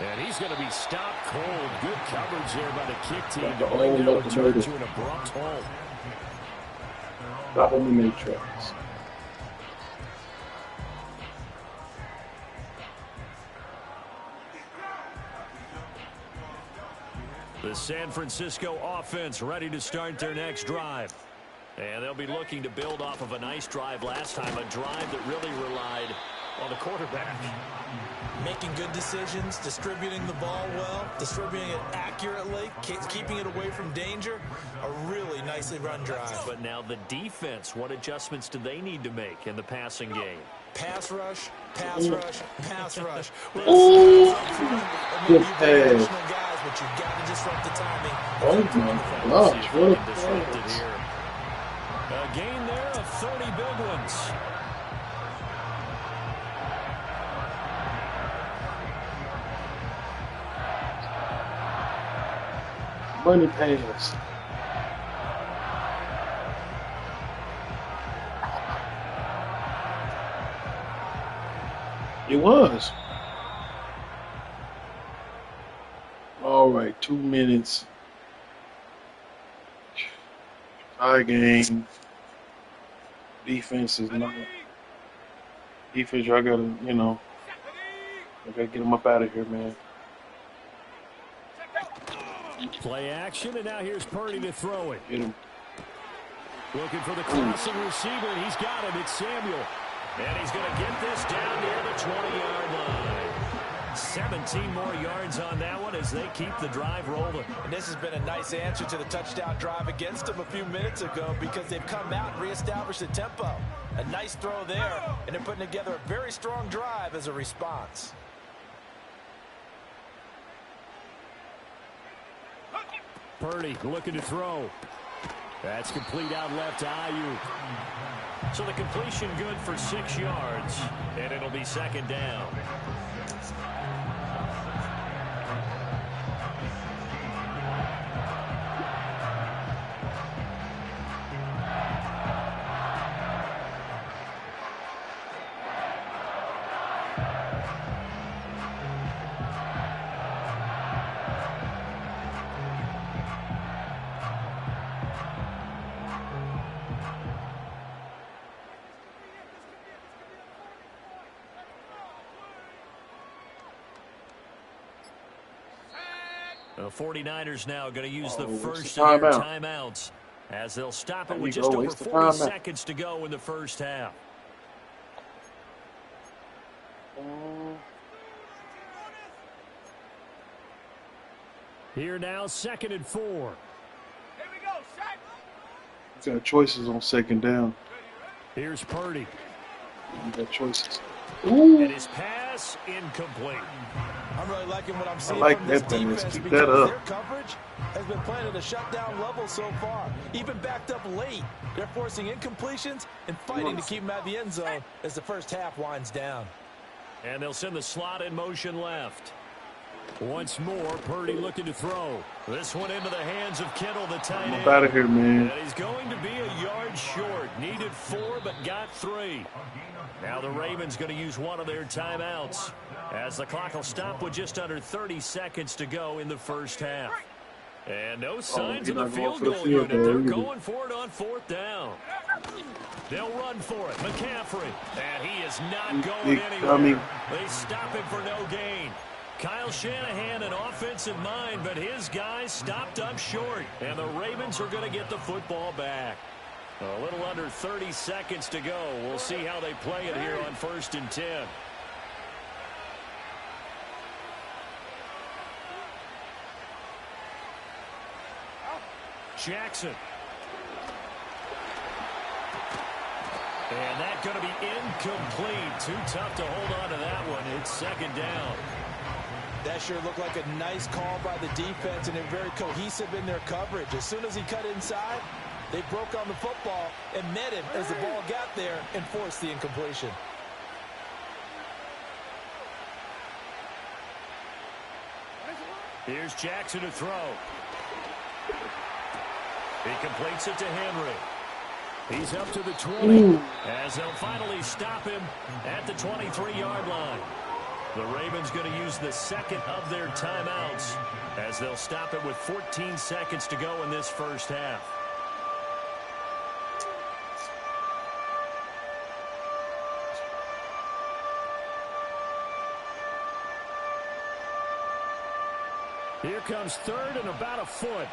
And he's going to be stopped cold. Good coverage there by the kick team to bring their return to an abrupt halt. Stop them in their tracks. The San Francisco offense ready to start their next drive. And they'll be looking to build off of a nice drive last time, a drive that really relied on the quarterback. Making good decisions, distributing the ball well, distributing it accurately, keeping it away from danger. A really nicely run drive. But now the defense, what adjustments do they need to make in the passing game? Pass rush, pass rush, pass rush. Ooh. Good pass. Guys, but you've got to disrupt the timing. Oh my gosh, what a disrupted here. A gain there of 30 big ones. Money pass. It was. All right, 2 minutes. Tie game. Defense is not. Defense, I gotta, I gotta get them up out of here, man. Play action, and now here's Purdy to throw it. Get him. Looking for the crossing receiver, and he's got him. It's Samuel. And he's going to get this down near the 20-yard line. 17 more yards on that one as they keep the drive rolling. And this has been a nice answer to the touchdown drive against them a few minutes ago because they've come out and reestablished the tempo. A nice throw there, and they're putting together a very strong drive as a response. Purdy looking to throw. That's complete out left to Ayuk. So the completion good for 6 yards, and it'll be second down. The 49ers now going to use the first of their timeouts as they'll stop it with just over 40 seconds to go in the first half. Here now, 2nd and 4. Here we go, set. You got choices on second down. Here's Purdy. You got choices. Ooh. And his pass incomplete. I'm really liking what I'm seeing like from this that defense keep because that up. their coverage has been playing at a shutdown level so far. Even backed up late, they're forcing incompletions and fighting to keep them out of the end zone as the first half winds down. And they'll send the slot in motion left. Once more, Purdy looking to throw. This one into the hands of Kittle, the tight end. I'm out of here, man. And he's going to be a yard short. Needed 4, but got 3. Now the Ravens going to use one of their timeouts as the clock will stop with just under 30 seconds to go in the first half. And no signs of the field goal unit. They're going for it on 4th down. They'll run for it. McCaffrey. And he is not going anywhere. They stop him for no gain. Kyle Shanahan, an offensive mind, but his guys stopped up short. And the Ravens are going to get the football back. A little under 30 seconds to go. We'll see how they play it here on 1st and 10. Jackson. And that's going to be incomplete. Too tough to hold on to that one. It's 2nd down. That sure looked like a nice call by the defense, and they're very cohesive in their coverage. As soon as he cut inside, they broke on the football and met him as the ball got there and forced the incompletion. Here's Jackson to throw. He completes it to Henry. He's up to the 20 as they'll finally stop him at the 23-yard line. The Ravens going to use the 2nd of their timeouts as they'll stop it with 14 seconds to go in this first half. Here comes 3rd and about a foot.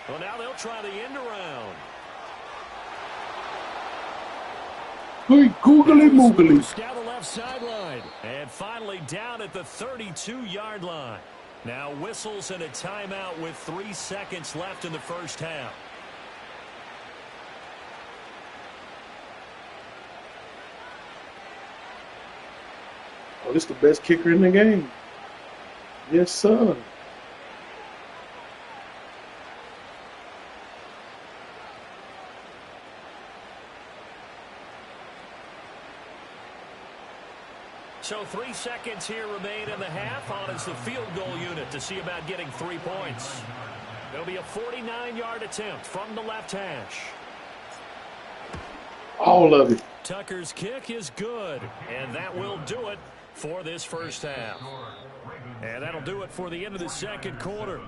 Well, now they'll try the end around. Hey, googly moogly. Down the left sideline. And finally down at the 32-yard line. Now whistles and a timeout with 3 seconds left in the first half. Oh, this is the best kicker in the game. Yes, sir. So 3 seconds here remain in the half. On is the field goal unit to see about getting 3 points. There'll be a 49-yard attempt from the left hash. All of it. Tucker's kick is good, and that will do it for this first half. And that'll do it for the end of the second quarter.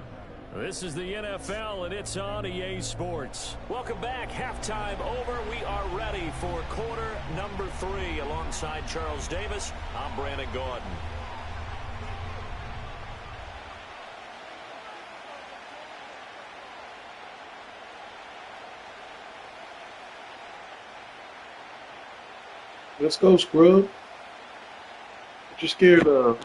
This is the NFL, and it's on EA Sports. Welcome back. Halftime over. We are ready for quarter number 3. Alongside Charles Davis, I'm Brandon Gordon. Let's go, scrub. What you scared of?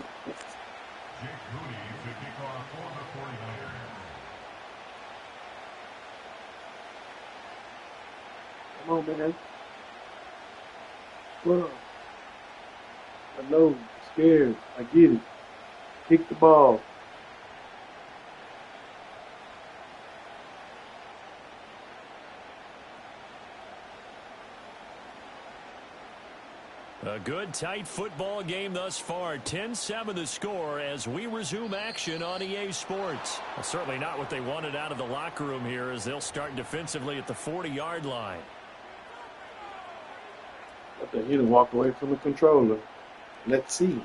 Come on, man. What up? I know. Scared. I get it. Kick the ball. A good, tight football game thus far. 10-7 the score as we resume action on EA Sports. Well, certainly not what they wanted out of the locker room here as they'll start defensively at the 40-yard line. I think he done walked away from the controller. Let's see.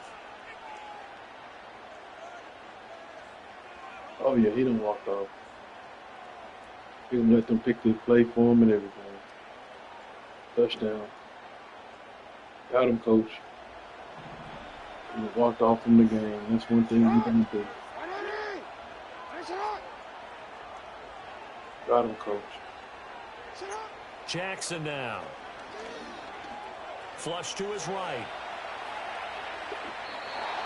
Oh, yeah, he done walked off. He done let them pick the play for him and everything. Touchdown. Got him, coach. He walked off from the game. That's one thing you can do. Got him, coach. Jackson now. Flush to his right.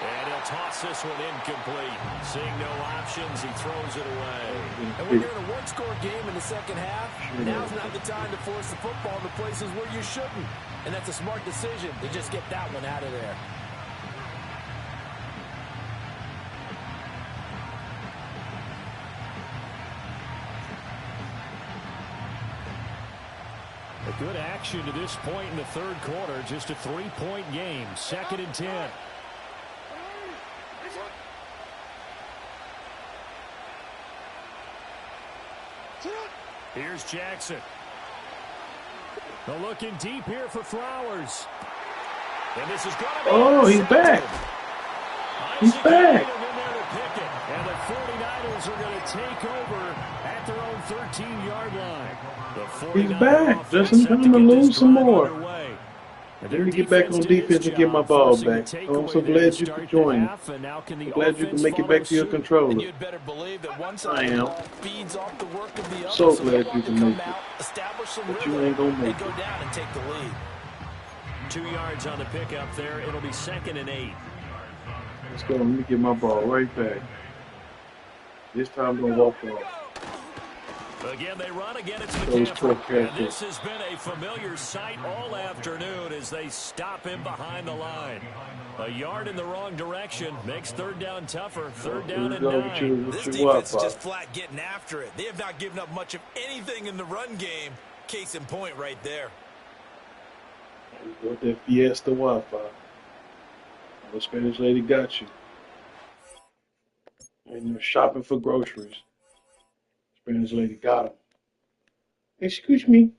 And he'll toss this one incomplete. Seeing no options, he throws it away. And when you're in a one-score game in the second half, now's not the time to force the football to places where you shouldn't. And that's a smart decision to just get that one out of there. A good action to this point in the third quarter. Just a 3-point game. 2nd and 10. Here's Jackson. They're looking deep here for Flowers. And this is going to be... Oh, he's back. He's back. And the 49ers are going to take over at their own 13-yard line. He's back. Just in time to lose some more. I need to get back on defense and get my ball back. Oh, I'm so glad you could join. I'm glad you can make it back to your controller. I am. So glad you can make it. But you ain't going to make it. 2 yards on the pickup there. It'll be 2nd and 8. Let's go. Let me get my ball right back. This time I'm going to walk off. Again, they run. Again, it's McCaffrey. And this has been a familiar sight all afternoon as they stop him behind the line. A yard in the wrong direction makes 3rd down tougher. 3rd down and 9. This defense is just flat getting after it. They have not given up much of anything in the run game. Case in point right there. Go with that Fiesta Wi-Fi. The Spanish lady got you. And you're shopping for groceries. Spanish lady got him. Excuse me,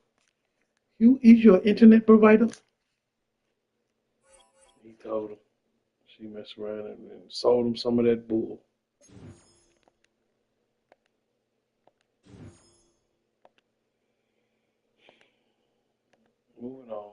who is your internet provider? He told him. She messed around and sold him some of that bull. Moving on.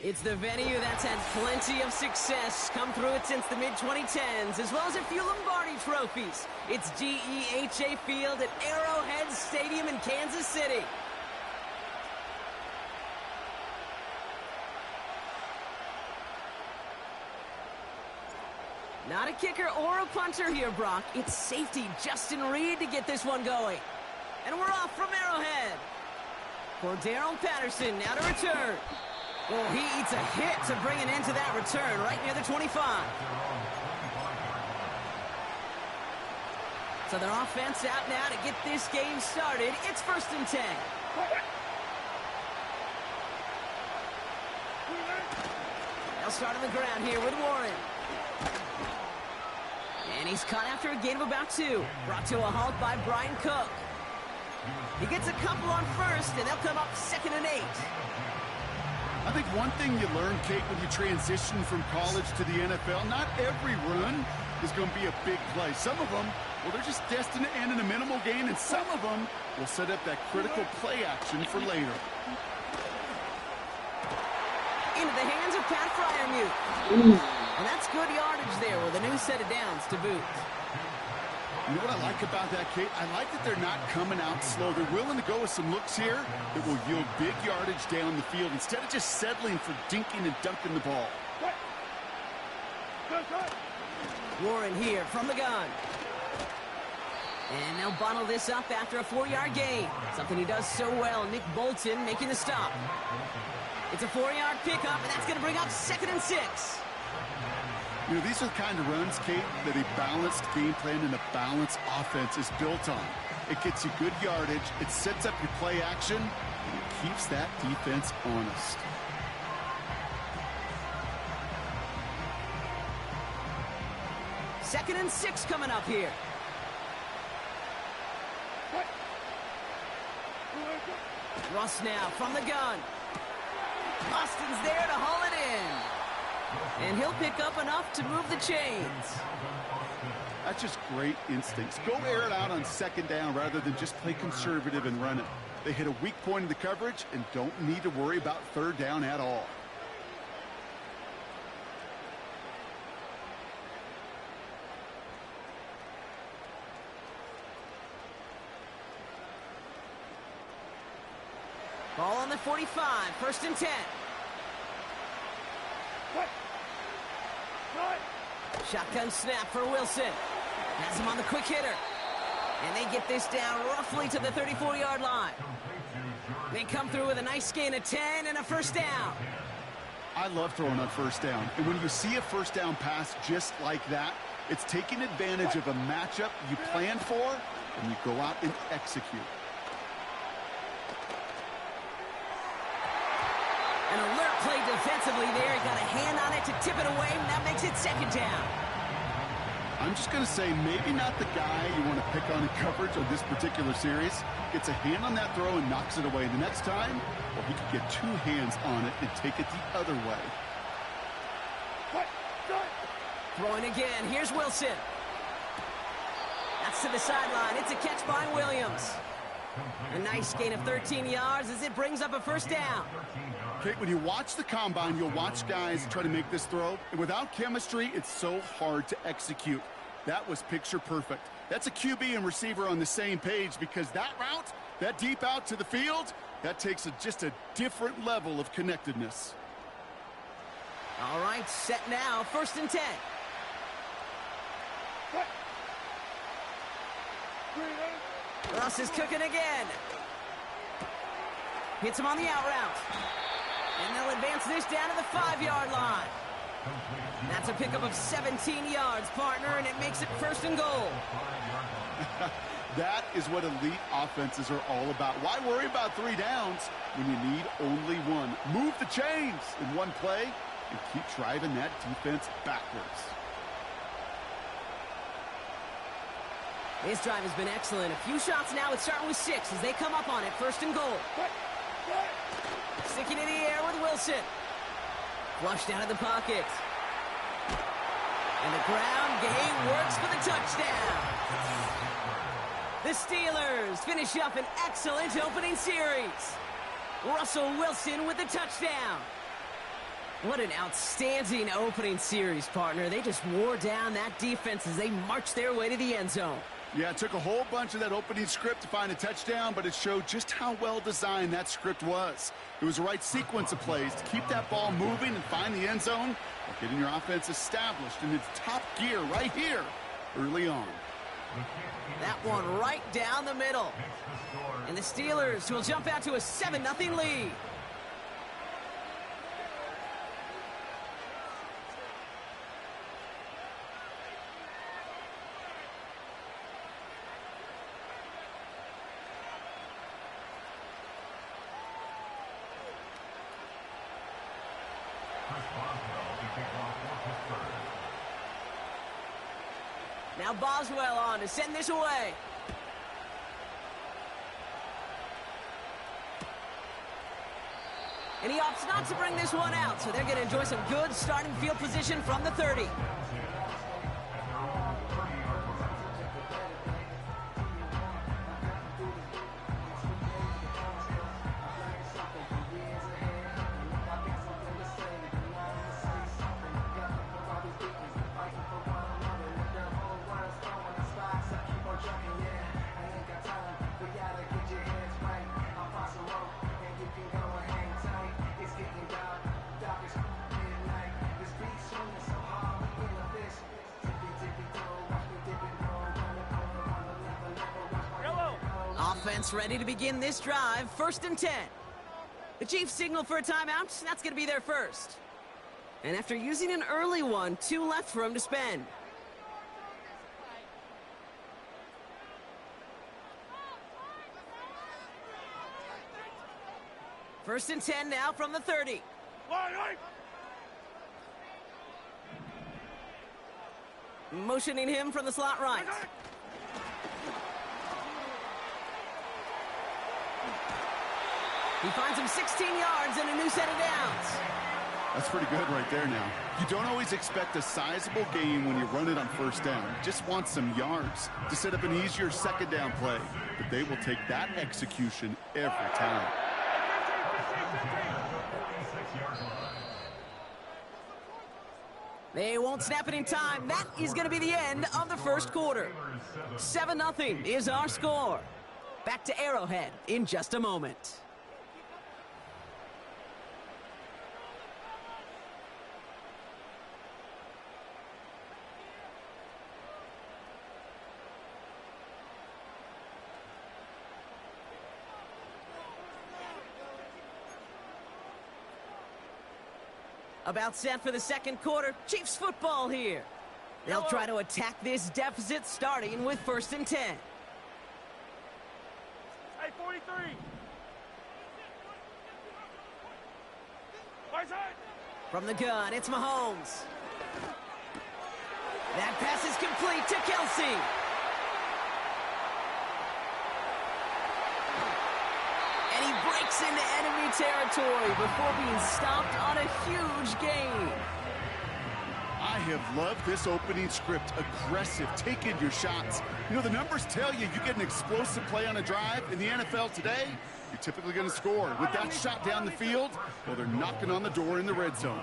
It's the venue that's had plenty of success, come through it since the mid-2010s, as well as a few Lombardi trophies. It's GEHA Field at Arrowhead Stadium in Kansas City. Not a kicker or a punter here, Brock. It's safety Justin Reed to get this one going. And we're off from Arrowhead. For Darrell Patterson, now to return. Well, he eats a hit to bring an end to that return right near the 25. So their offense out now to get this game started. It's 1st and 10. They'll start on the ground here with Warren. And he's caught after a gain of about 2. Brought to a halt by Brian Cook. He gets a couple on first, and they'll come up 2nd and 8. I think one thing you learn, Kate, when you transition from college to the NFL, not every run is going to be a big play. Some of them, well, they're just destined to end in a minimal gain, and some of them will set up that critical play action for later. Into the hands of Pat Freiermuth. And that's good yardage there with a new set of downs to boot. You know what I like about that, Kate? I like that they're not coming out slow. They're willing to go with some looks here that will yield big yardage down the field instead of just settling for dinking and dunking the ball. Warren here from the gun. And they'll bottle this up after a 4-yard gain. Something he does so well. Nick Bolton making the stop. It's a 4-yard pickup, and that's going to bring up 2nd and 6. You know, these are the kind of runs, Kate, that a balanced game plan and a balanced offense is built on. It gets you good yardage, it sets up your play action, and it keeps that defense honest. Second and 6 coming up here. Russ now from the gun. Austin's there to haul it in. And he'll pick up enough to move the chains. That's just great instincts. Go air it out on 2nd down rather than just play conservative and run it. They hit a weak point in the coverage and don't need to worry about 3rd down at all. Ball on the 45, 1st and 10. Shotgun snap for Wilson. Has him on the quick hitter. And they get this down roughly to the 34-yard line. They come through with a nice gain of 10 and a 1st down. I love throwing on 1st down. And when you see a 1st down pass just like that, it's taking advantage of a matchup you planned for, and you go out and execute. An alert play defensively there. He got a hand on it to tip it away, and that makes it 2nd down. I'm just going to say maybe not the guy you want to pick on in coverage on this particular series. Gets a hand on that throw and knocks it away. The next time, well, he could get 2 hands on it and take it the other way. Throwing again. Here's Wilson. That's to the sideline. It's a catch by Williams. A nice gain of 13 yards as it brings up a 1st down. Kate, when you watch the combine, you'll watch guys try to make this throw. And without chemistry, it's so hard to execute. That was picture perfect. That's a QB and receiver on the same page because that route, that deep out to the field, that takes just a different level of connectedness. All right, set now. 1st and 10. Russ is cooking again. Hits him on the out route. And they'll advance this down to the 5-yard line. That's a pickup of 17 yards, partner, and it makes it 1st and goal. That is what elite offenses are all about. Why worry about 3 downs when you need only 1? Move the chains in one play and keep driving that defense backwards. This drive has been excellent. A few shots now. It's starting with 6 as they come up on it. 1st and goal. Sticking in the air with Wilson. Flushed out of the pocket. And the ground game works for the touchdown. The Steelers finish up an excellent opening series. Russell Wilson with the touchdown. What an outstanding opening series, partner. They just wore down that defense as they marched their way to the end zone. Yeah, it took a whole bunch of that opening script to find a touchdown, but it showed just how well designed that script was. It was the right sequence of plays to keep that ball moving and find the end zone while getting your offense established in its top gear right here early on. That one right down the middle. And the Steelers will jump out to a 7-0 lead. Now Boswell on to send this away. And he opts not to bring this one out, so they're going to enjoy some good starting field position from the 30. Offense ready to begin this drive, 1st and 10. The Chiefs signal for a timeout. That's going to be their first. And after using an early one, 2 left for him to spend. First and 10 now from the 30. Motioning him from the slot right. He finds him 16 yards and a new set of downs. That's pretty good right there now. You don't always expect a sizable gain when you run it on 1st down. You just want some yards to set up an easier 2nd down play. But they will take that execution every time. They won't snap it in time. That is going to be the end of the 1st quarter. 7-0 is our score. Back to Arrowhead in just a moment. About set for the 2nd quarter. Chiefs football here. They'll try to attack this deficit starting with 1st and 10. Hey, 43. From the gun, it's Mahomes. That pass is complete to Kelsey. And he breaks into enemy territory before being stopped on a huge gain. I have loved this opening script. Aggressive, taking your shots. You know, the numbers tell you get an explosive play on a drive. In the NFL today, you're typically going to score. With that shot down the field, well, they're knocking on the door in the red zone.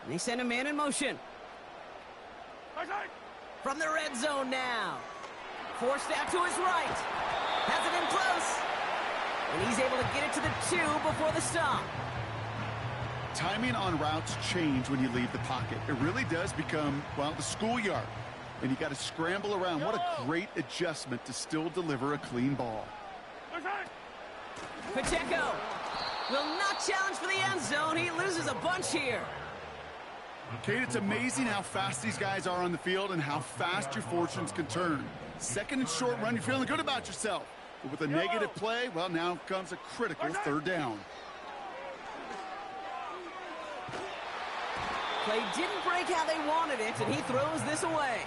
And they send a man in motion. From the red zone now. Forced out to his right. Has it in close. And he's able to get it to the 2 before the stop. Timing on routes change when you leave the pocket. It really does become, well, the schoolyard. And you got to scramble around. What a great adjustment to still deliver a clean ball. Pacheco will not challenge for the end zone. He loses a bunch here. Kate, it's amazing how fast these guys are on the field and how fast your fortunes can turn. 2nd and short run, you're feeling good about yourself. But with a negative play, well, now comes a critical 3rd down. Play didn't break how they wanted it, and he throws this away.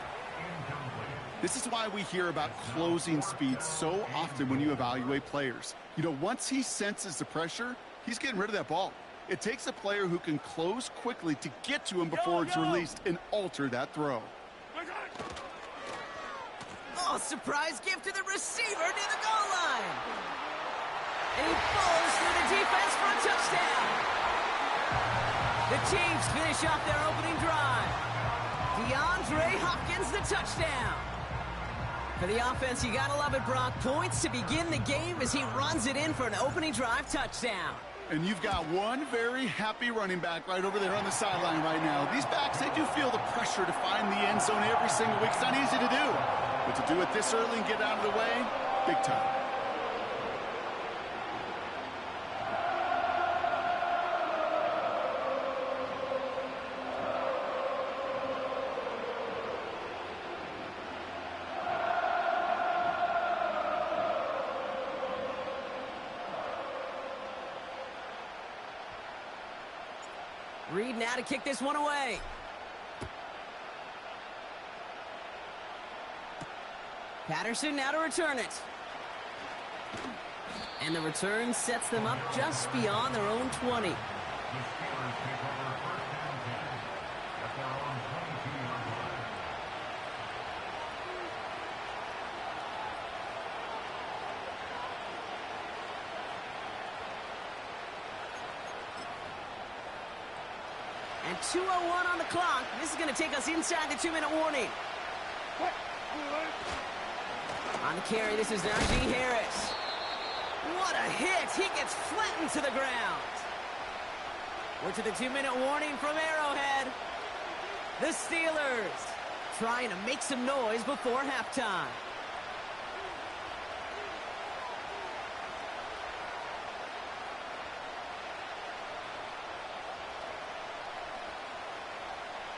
This is why we hear about closing speed so often when you evaluate players. You know, once he senses the pressure, he's getting rid of that ball. It takes a player who can close quickly to get to him before it's released and alter that throw. Oh, surprise gift to the receiver near the goal line. And he falls through the defense for a touchdown. The Chiefs finish off their opening drive. DeAndre Hopkins, the touchdown. For the offense, you gotta love it, Brock. Points to begin the game as he runs it in for an opening drive touchdown. And you've got one very happy running back right over there on the sideline right now. These backs, they do feel the pressure to find the end zone every single week. It's not easy to do. But to do it this early and get out of the way, big time. Reed now to kick this one away. Patterson now to return it. And the return sets them up just beyond their own 20. And 2:01 on the clock. This is going to take us inside the 2-minute warning. On the carry, this is Najee Harris. What a hit! He gets flattened to the ground. We're to the 2-minute warning from Arrowhead. The Steelers trying to make some noise before halftime.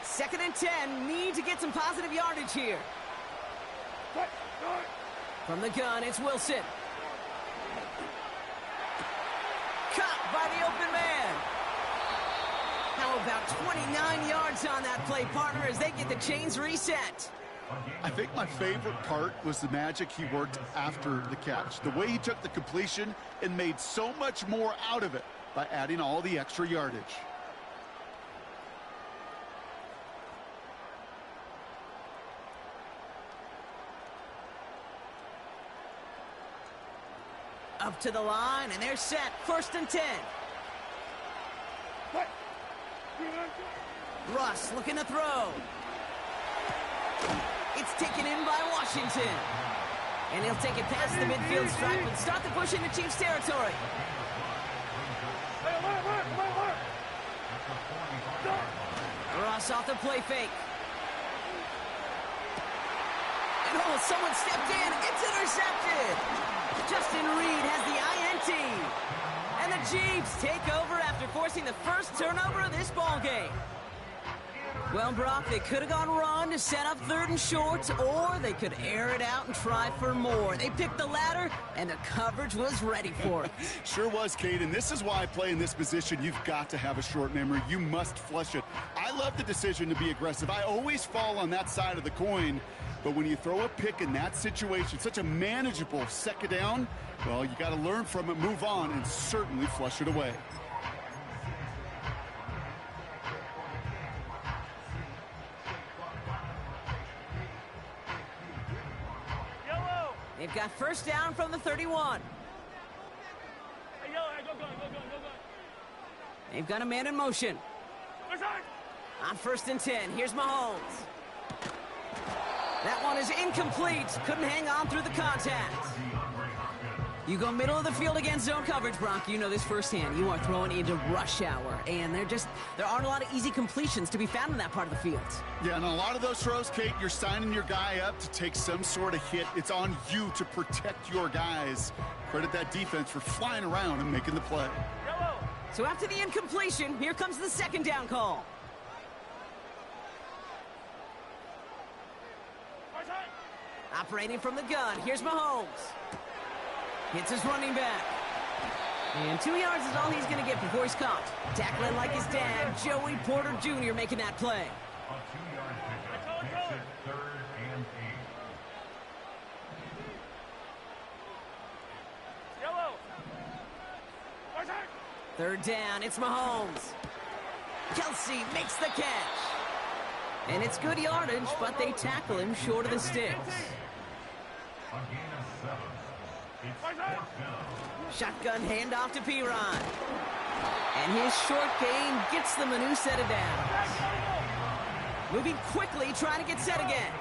Second and 10, need to get some positive yardage here. From the gun, it's Wilson. Caught by the open man. How about 29 yards on that play, partner, as they get the chains reset? I think my favorite part was the magic he worked after the catch. The way he took the completion and made so much more out of it by adding all the extra yardage. Up to the line, and they're set. First and 10. Russ looking to throw. It's taken in by Washington. And he'll take it past the midfield stripe and start the push into Chiefs territory. Russ off the play fake. And oh, someone stepped in. It's intercepted. Justin Reed has the INT. And the Chiefs take over after forcing the first turnover of this ballgame. Well, Brock, they could have gone run to set up 3rd and short, or they could air it out and try for more. They picked the latter, and the coverage was ready for it. Sure was, Kate, and this is why I play in this position. You've got to have a short memory. You must flush it. I love the decision to be aggressive. I always fall on that side of the coin. But when you throw a pick in that situation, such a manageable second down, well, you got to learn from it, move on, and certainly flush it away. They've got first down from the 31. They've got a man in motion. On first and 10, here's Mahomes. That one is incomplete. Couldn't hang on through the contact. You go middle of the field against zone coverage, Brock. You know this firsthand. You are throwing into rush hour, and there aren't a lot of easy completions to be found in that part of the field. Yeah, and a lot of those throws, Kate, you're signing your guy up to take some sort of hit. It's on you to protect your guys. Credit that defense for flying around and making the play. So after the incompletion, here comes the second down call. Operating from the gun, here's Mahomes. Hits his running back. And 2 yards is all he's going to get before he's caught. Tackling like his dad, Joey Porter Jr. making that play. Third down, it's Mahomes. Kelsey makes the catch. And it's good yardage, but they tackle him short of the sticks. Shotgun handoff to Piron. And his short gain gets them a new set of downs. Moving quickly, trying to get set again.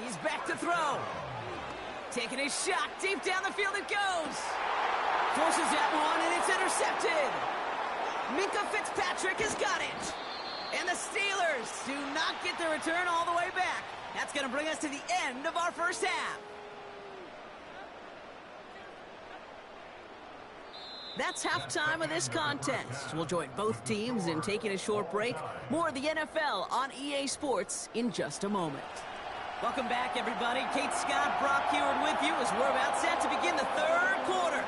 He's back to throw. Taking his shot, deep down the field it goes. Forces that one, and it's intercepted. Minka Fitzpatrick has got it. And the Steelers do not get the return all the way back. That's going to bring us to the end of our first half. That's halftime of this contest. We'll join both teams in taking a short break. More of the NFL on EA Sports in just a moment. Welcome back, everybody. Kate Scott, Brock Heward with you as we're about set to begin the third quarter.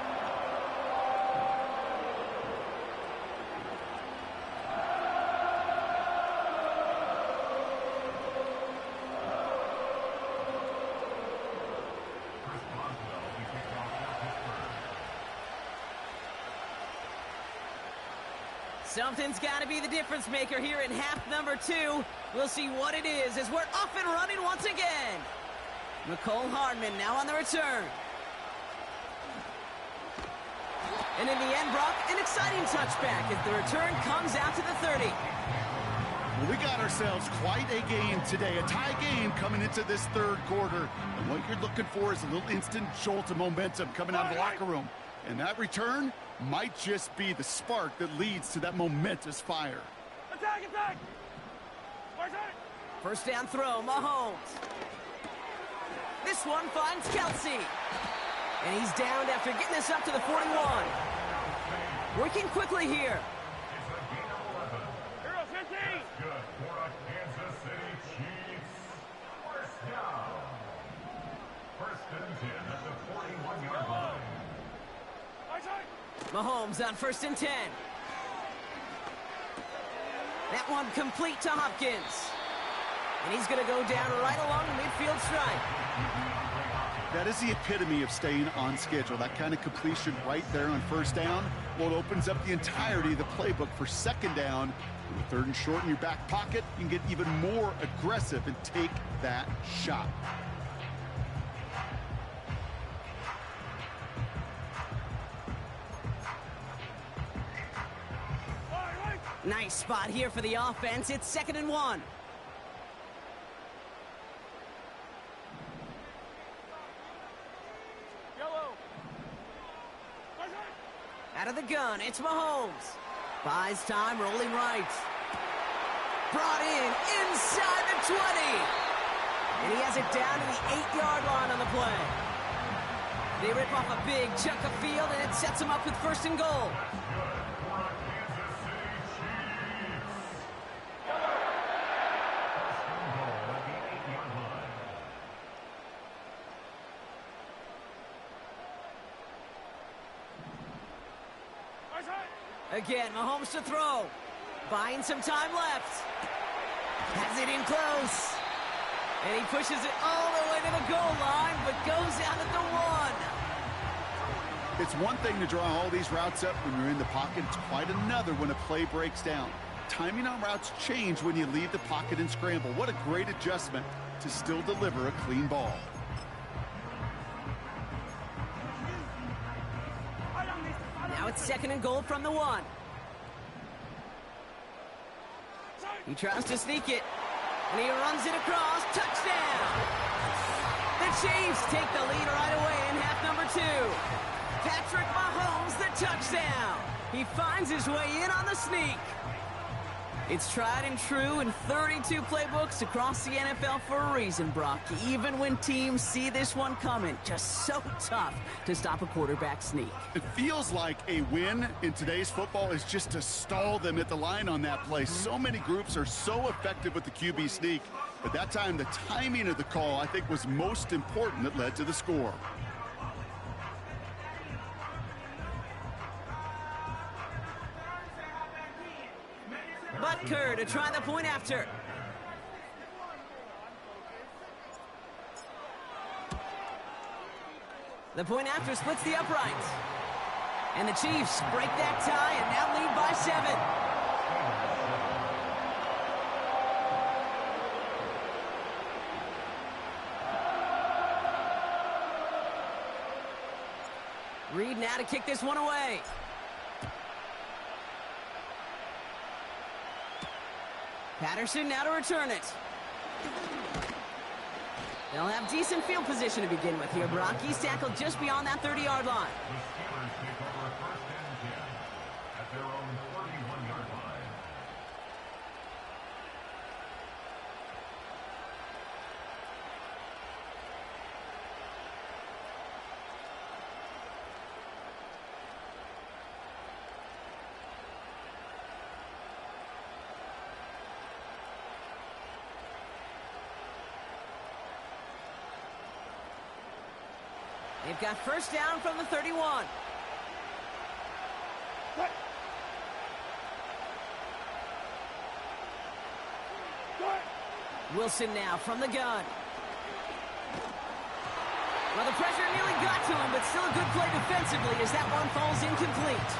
Something's got to be the difference maker here in half number 2. We'll see what it is as we're off and running once again. Nicole Hardman now on the return. And in the end, Brock, an exciting touchback as the return comes out to the 30. Well, we got ourselves quite a game today, a tie game coming into this third quarter. And what you're looking for is a little instant jolt of momentum coming out of the locker room. And that return might just be the spark that leads to that momentous fire. Attack, attack! First down throw, Mahomes. This one finds Kelsey. And he's downed after getting this up to the 41. Working quickly here. Heroes, 15! Good for a Kansas City Chiefs. First down. First and 10 at the 41-yard line. Mahomes on first and 10. That one complete to Hopkins. And he's going to go down right along the midfield stripe. That is the epitome of staying on schedule. That kind of completion right there on first down. Well, it opens up the entirety of the playbook for second down. With third and short in your back pocket, you can get even more aggressive and take that shot. Nice spot here for the offense. It's 2nd and 1. Out of the gun, it's Mahomes. Buys time, rolling right. Brought in, inside the 20. And he has it down to the 8-yard line on the play. They rip off a big chunk of field, and it sets them up with first and goal. Again, Mahomes to throw. Buying some time left. Has it in close. And he pushes it all the way to the goal line, but goes out at the 1. It's one thing to draw all these routes up when you're in the pocket. It's quite another when a play breaks down. Timing on routes change when you leave the pocket and scramble. What a great adjustment to still deliver a clean ball. Now it's 2nd and goal from the 1. He tries to sneak it, and he runs it across. Touchdown! The Chiefs take the lead right away in half number 2. Patrick Mahomes, the touchdown. He finds his way in on the sneak. It's tried and true in 32 playbooks across the NFL for a reason, Brock. Even when teams see this one coming, just so tough to stop a quarterback sneak. It feels like a win in today's football is just to stall them at the line on that play. So many groups are so effective with the QB sneak, but that time the timing of the call, I think, was most important that led to the score. Butker to try the point after. The point after splits the uprights. And the Chiefs break that tie and now lead by 7. Reed now to kick this one away. Patterson now to return it. They'll have decent field position to begin with here, Brock. He's tackled just beyond that 30-yard line. The Steelers take over first and 10 at their own 41-yard line. They've got first down from the 31. Wilson now from the gun. Well, the pressure nearly got to him, but still a good play defensively as that one falls incomplete.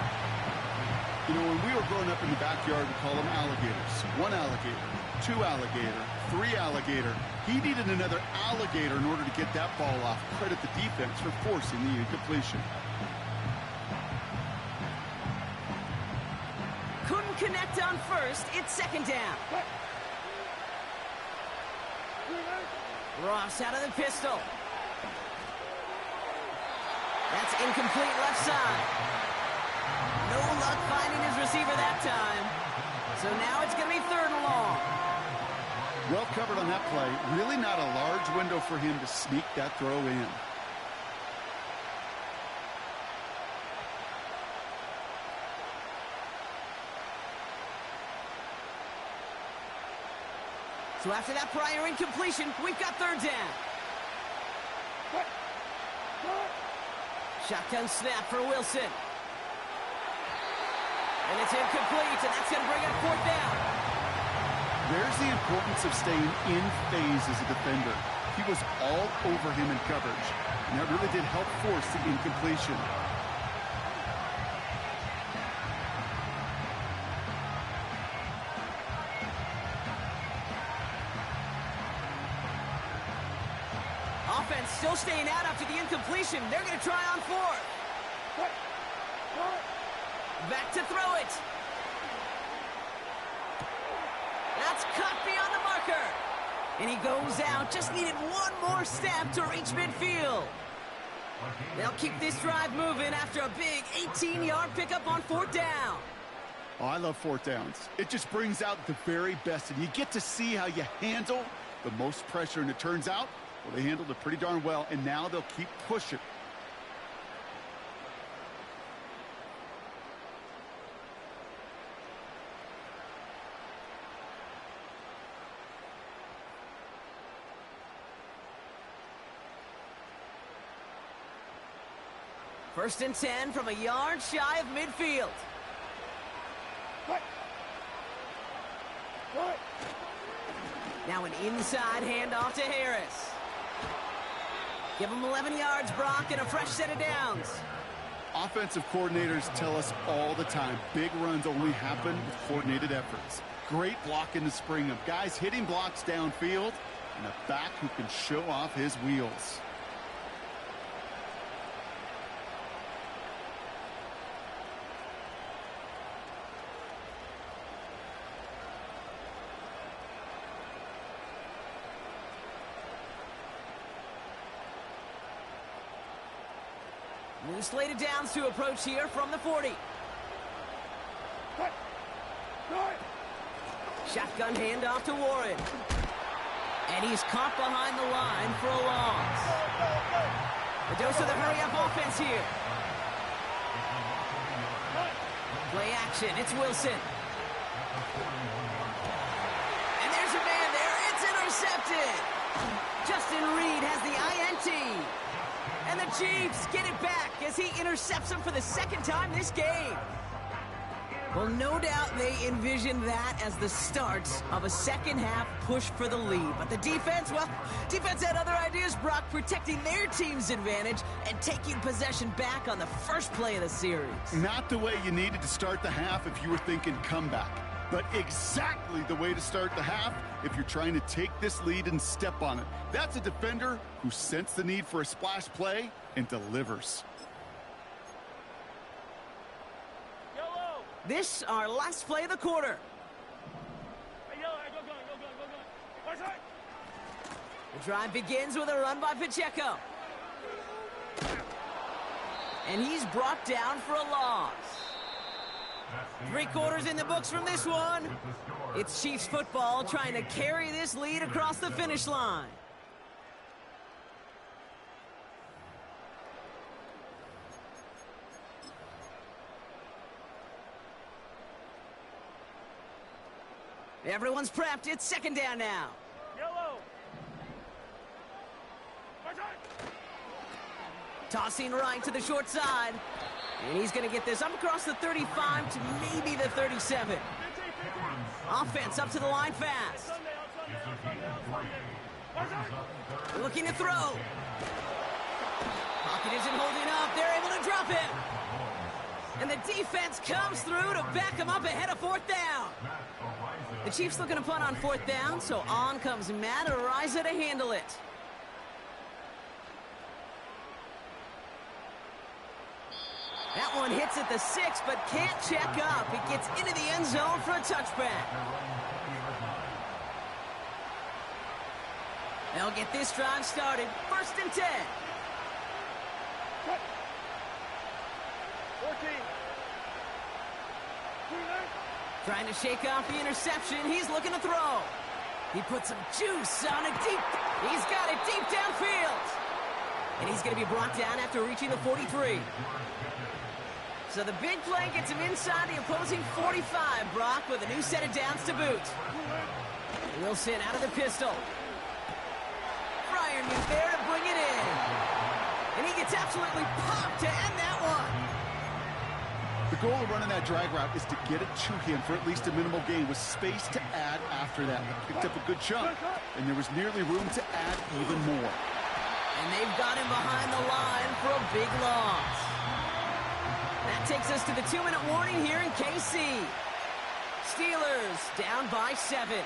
You know, when we were growing up in the backyard, we call them alligators. 1 alligator, 2 alligator, 3 alligator. He needed another alligator in order to get that ball off. Credit the defense for forcing the incompletion. Couldn't connect on first. It's second down. Ross out of the pistol. That's incomplete left side. No luck finding his receiver that time. So now it's going to be 3rd and long. Well covered on that play. Really not a large window for him to sneak that throw in. So after that prior incompletion, we've got 3rd down. Shotgun snap for Wilson. And it's incomplete, and that's going to bring up 4th down. There's the importance of staying in phase as a defender. He was all over him in coverage, and that really did help force the incompletion. Offense still staying out after the incompletion. They're going to try on 4th. Back to throw it. That's caught beyond the marker. And he goes out. Just needed one more step to reach midfield. They'll keep this drive moving after a big 18-yard pickup on 4th down. Oh, I love 4th downs. It just brings out the very best, and you get to see how you handle the most pressure, and it turns out, well, they handled it pretty darn well, and now they'll keep pushing. First and 10 from a yard shy of midfield. Now an inside handoff to Harris. Give him 11 yards, Brock, and a fresh set of downs. Offensive coordinators tell us all the time, big runs only happen with coordinated efforts. Great block in the spring of guys hitting blocks downfield, and a back who can show off his wheels. New slated downs to approach here from the 40. Shotgun handoff to Warren. And he's caught behind the line for a loss. A dose of the hurry-up offense here. Play action, it's Wilson. And there's a man there, it's intercepted. Justin Reed has the INT. And the Chiefs get it back as he intercepts him for the 2nd time this game. Well, no doubt they envisioned that as the start of a second-half push for the lead. But the defense, well, defense had other ideas, Brock, protecting their team's advantage and taking possession back on the first play of the series. Not the way you needed to start the half if you were thinking comeback, but exactly the way to start the half if you're trying to take this lead and step on it. That's a defender who sensed the need for a splash play and delivers. This, our last play of the quarter. The drive begins with a run by Pacheco. And he's brought down for a loss. 3 quarters in the books from this one. It's Chiefs football trying to carry this lead across the finish line. Everyone's prepped. It's 2nd down now. Tossing right to the short side. And he's going to get this up across the 35 to maybe the 37. Offense up to the line fast. Looking to throw. Pocket isn't holding up. They're able to drop him. And the defense comes through to back him up ahead of 4th down. The Chiefs looking to punt on 4th down, so on comes Matt Ariza to handle it. That one hits at the 6, but can't check up. It gets into the end zone for a touchback. They'll get this drive started. 1st and 10. 14. Trying to shake off the interception. He's looking to throw. He put some juice on it deep. He's got it deep downfield. And he's going to be brought down after reaching the 43. So the big play gets him inside the opposing 45, Brock, with a new set of downs to boot. Wilson out of the pistol. Fryermuth there to bring it in. And he gets absolutely popped to end that one. The goal of running that drag route is to get it to him for at least a minimal gain with space to add after that. They picked up a good chunk, and there was nearly room to add even more. And they've got him behind the line for a big loss. That takes us to the 2-minute warning here in KC. Steelers down by 7.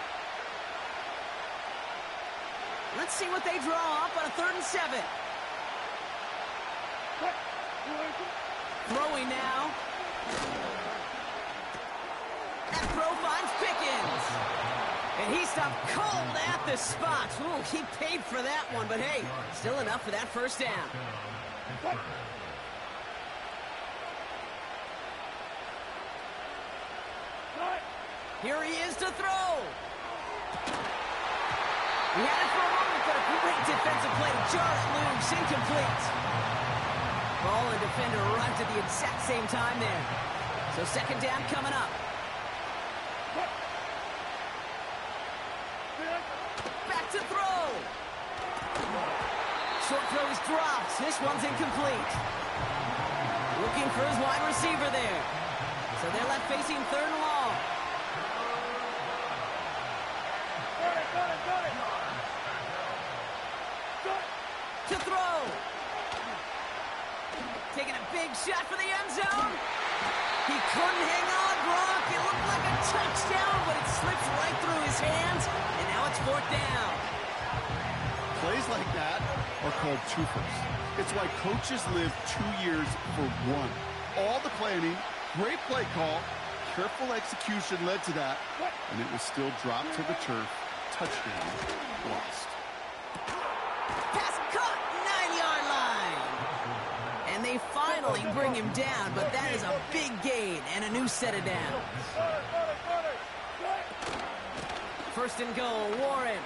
Let's see what they draw up on a 3rd and 7. Throwing now. That throw finds Pickens. And he stopped cold at the spot. Ooh, he paid for that one, but hey, still enough for that 1st down. Here he is to throw. He had it for a moment, but a great defensive play to jar it loose. Incomplete. Ball and defender arrived at the exact same time there. So 2nd down coming up. Back to throw. Short throw is dropped. This one's incomplete. Looking for his wide receiver there. So they're left facing 3rd and long. To throw. Taking a big shot for the end zone. He couldn't hang on, Brock. It looked like a touchdown, but it slips right through his hands, and now it's 4th down. Plays like that are called twofers. It's why coaches live 2 years for one. All the planning, great play call, careful execution led to that, and it was still dropped to the turf. Touchdown lost. Pass cut, 9-yard line. And they finally bring him down, but that is a big gain and a new set of downs. 1st and goal, Warren.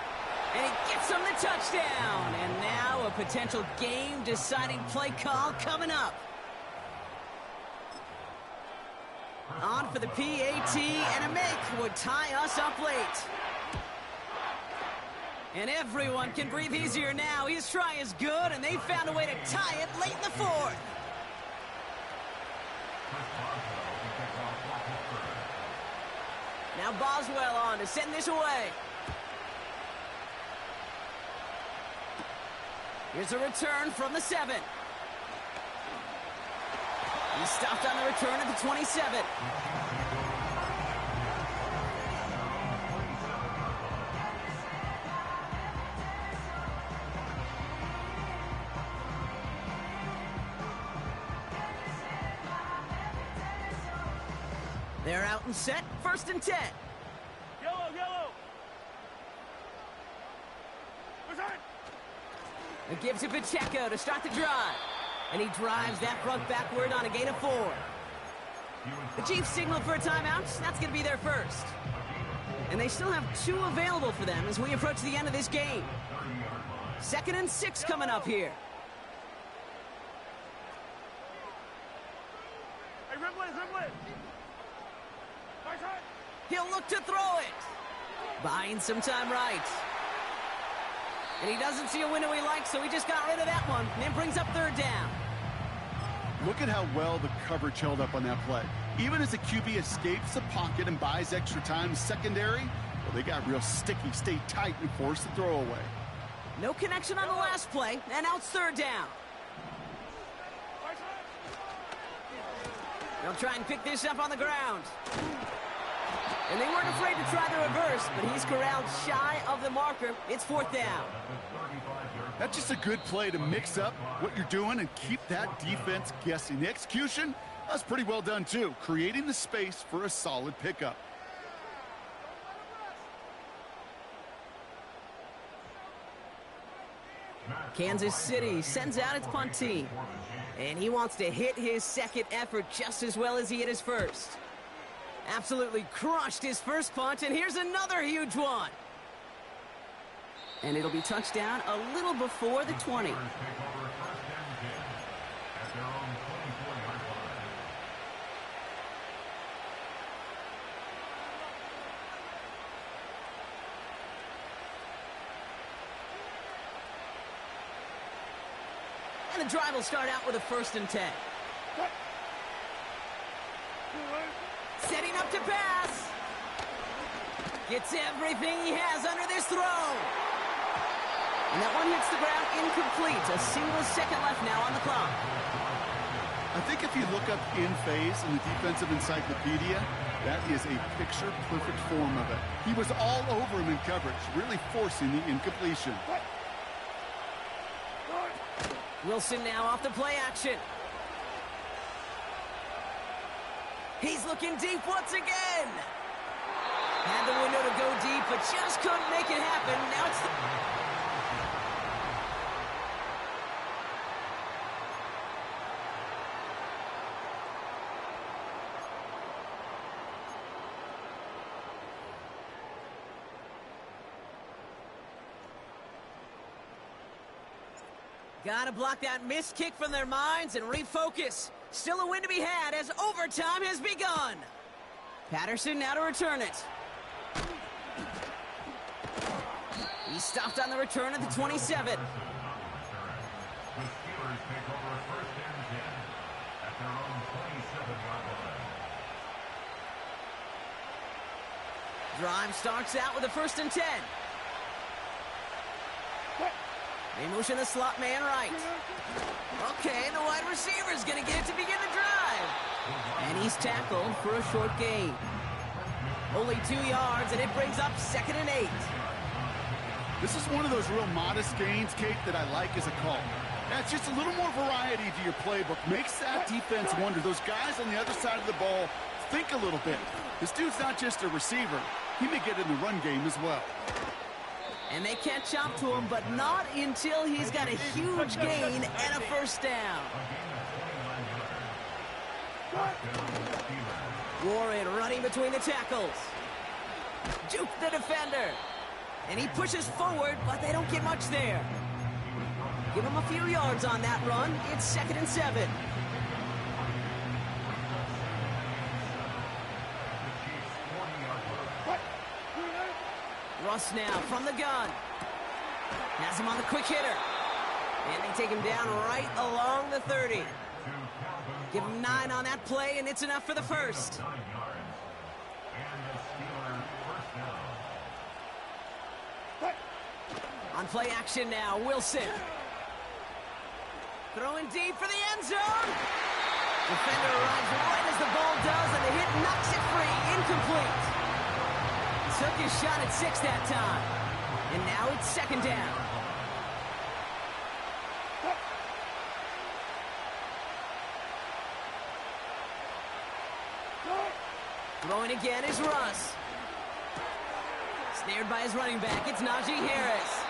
And he gets him the touchdown. And now a potential game-deciding play call coming up. On for the PAT, and a make would tie us up late. And everyone can breathe easier now. His try is good, and they found a way to tie it late in the 4th. Now Boswell on to send this away. Here's a return from the 7. He stopped on the return at the 27. They're out and set. 1st and 10. Yellow. It gives to Pacheco to start the drive. And he drives that front backward on a gain of 4. The Chiefs signal for a timeout. That's going to be their first. And they still have 2 available for them as we approach the end of this game. 2nd and 6 coming up here. Hey, Rimley. He'll look to throw it. Buying some time right. And he doesn't see a window he likes, so he just got rid of that one. And it brings up 3rd down. Look at how well the coverage held up on that play. Even as the QB escapes the pocket and buys extra time secondary, well, they got real sticky, stayed tight, and forced the throw away. No connection on the last play, and now it's 3rd down. They'll try and pick this up on the ground. And they weren't afraid to try the reverse, but he's corralled shy of the marker. It's 4th down. That's just a good play to mix up what you're doing and keep that defense guessing. The execution, that's pretty well done too, creating the space for a solid pickup. Kansas City sends out its punt team. And he wants to hit his second effort just as well as he hit his first. Absolutely crushed his first punt, and here's another huge one. And it'll be touchdown a little before the 20. And the drive will start out with a 1st and 10. Setting up to pass. Gets everything he has under this throw. And that one hits the ground incomplete. A single second left now on the clock. I think if you look up in phase in the defensive encyclopedia, that is a picture-perfect form of it. He was all over him in coverage, really forcing the incompletion. Wilson now off the play action. He's looking deep once again. Had the window to go deep, but just couldn't make it happen. Now it's Gotta block that missed kick from their minds and refocus. Still a win to be had as overtime has begun. Patterson now to return it. He's stopped on the return at the 27. Drive starts out with a 1st and 10. They motion the slot man right. Okay, the wide receiver's gonna get it to begin the drive. And he's tackled for a short gain. Only 2 yards, and it brings up 2nd and 8. This is one of those real modest gains, Kate, that I like as a call. That's just a little more variety to your playbook. Makes that defense wonder. Those guys on the other side of the ball think a little bit. This dude's not just a receiver. He may get in the run game as well. And they catch up to him, but not until he's got a huge gain and a 1st down. Warren running between the tackles. Juke the defender. And he pushes forward, but they don't get much there. Give him a few yards on that run. It's 2nd and 7. Russ now from the gun. Has him on the quick hitter. And they take him down right along the 30. Give him 9 on that play, and it's enough for the 1st. On play action now, Wilson. Throwing deep for the end zone. Defender arrives right as the ball does, and the hit knocks it free. Incomplete. Took his shot at 6 that time. And now it's 2nd down. Throwing again is Russ. Snared by his running back, it's Najee Harris.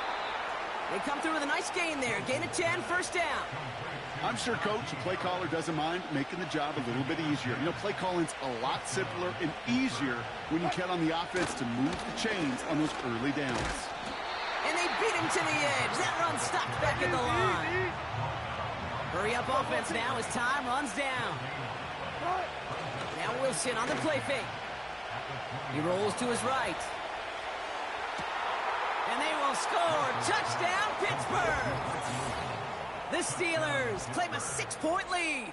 They come through with a nice gain there. Gain of 10, 1st down. I'm sure Coach, the play caller, doesn't mind making the job a little bit easier. You know, play calling's a lot simpler and easier when you count on the offense to move the chains on those early downs. And they beat him to the edge. That run stopped back at the line. Hurry up offense now as time runs down. Now Wilson on the play fake. He rolls to his right. And they will score. Touchdown, Pittsburgh! The Steelers claim a 6-point lead.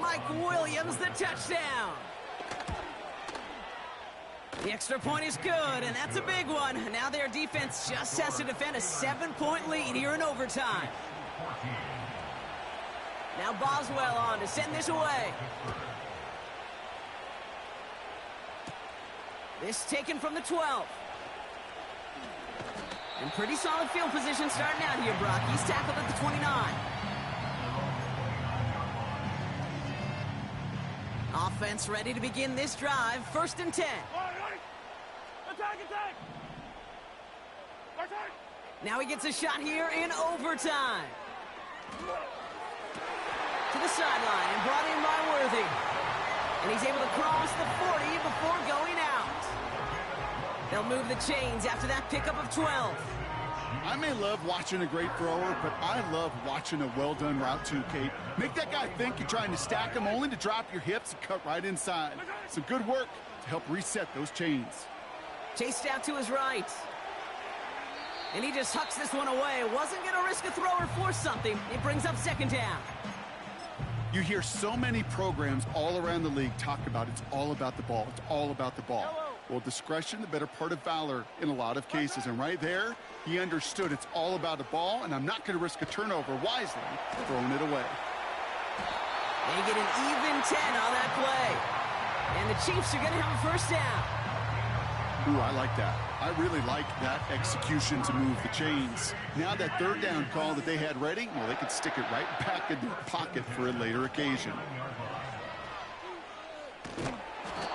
Mike Williams, the touchdown. The extra point is good, and that's a big one. Now their defense just has to defend a 7-point lead here in overtime. Now Boswell on to send this away. This taken from the 12. And pretty solid field position starting out here, Brock. He's tackled at the 29. Offense ready to begin this drive. 1st and 10. Now he gets a shot here in overtime. To the sideline and brought in by Worthy. And he's able to cross the 40 before going out. They'll move the chains after that pickup of 12. I may love watching a great thrower, but I love watching a well-done route too, Kate. Make that guy think you're trying to stack him only to drop your hips and cut right inside. Some good work to help reset those chains. Chased out to his right. And he just hucks this one away. Wasn't going to risk a throw or force something. It brings up 2nd down. You hear so many programs all around the league talk about it's all about the ball. It's all about the ball. Well, discretion, the better part of valor in a lot of cases. And right there, he understood it's all about the ball, and I'm not going to risk a turnover wisely, throwing it away. They get an even 10 on that play. And the Chiefs are going to have a 1st down. Ooh, I like that. I really like that execution to move the chains. Now that 3rd down call that they had ready, well, they could stick it right back in their pocket for a later occasion.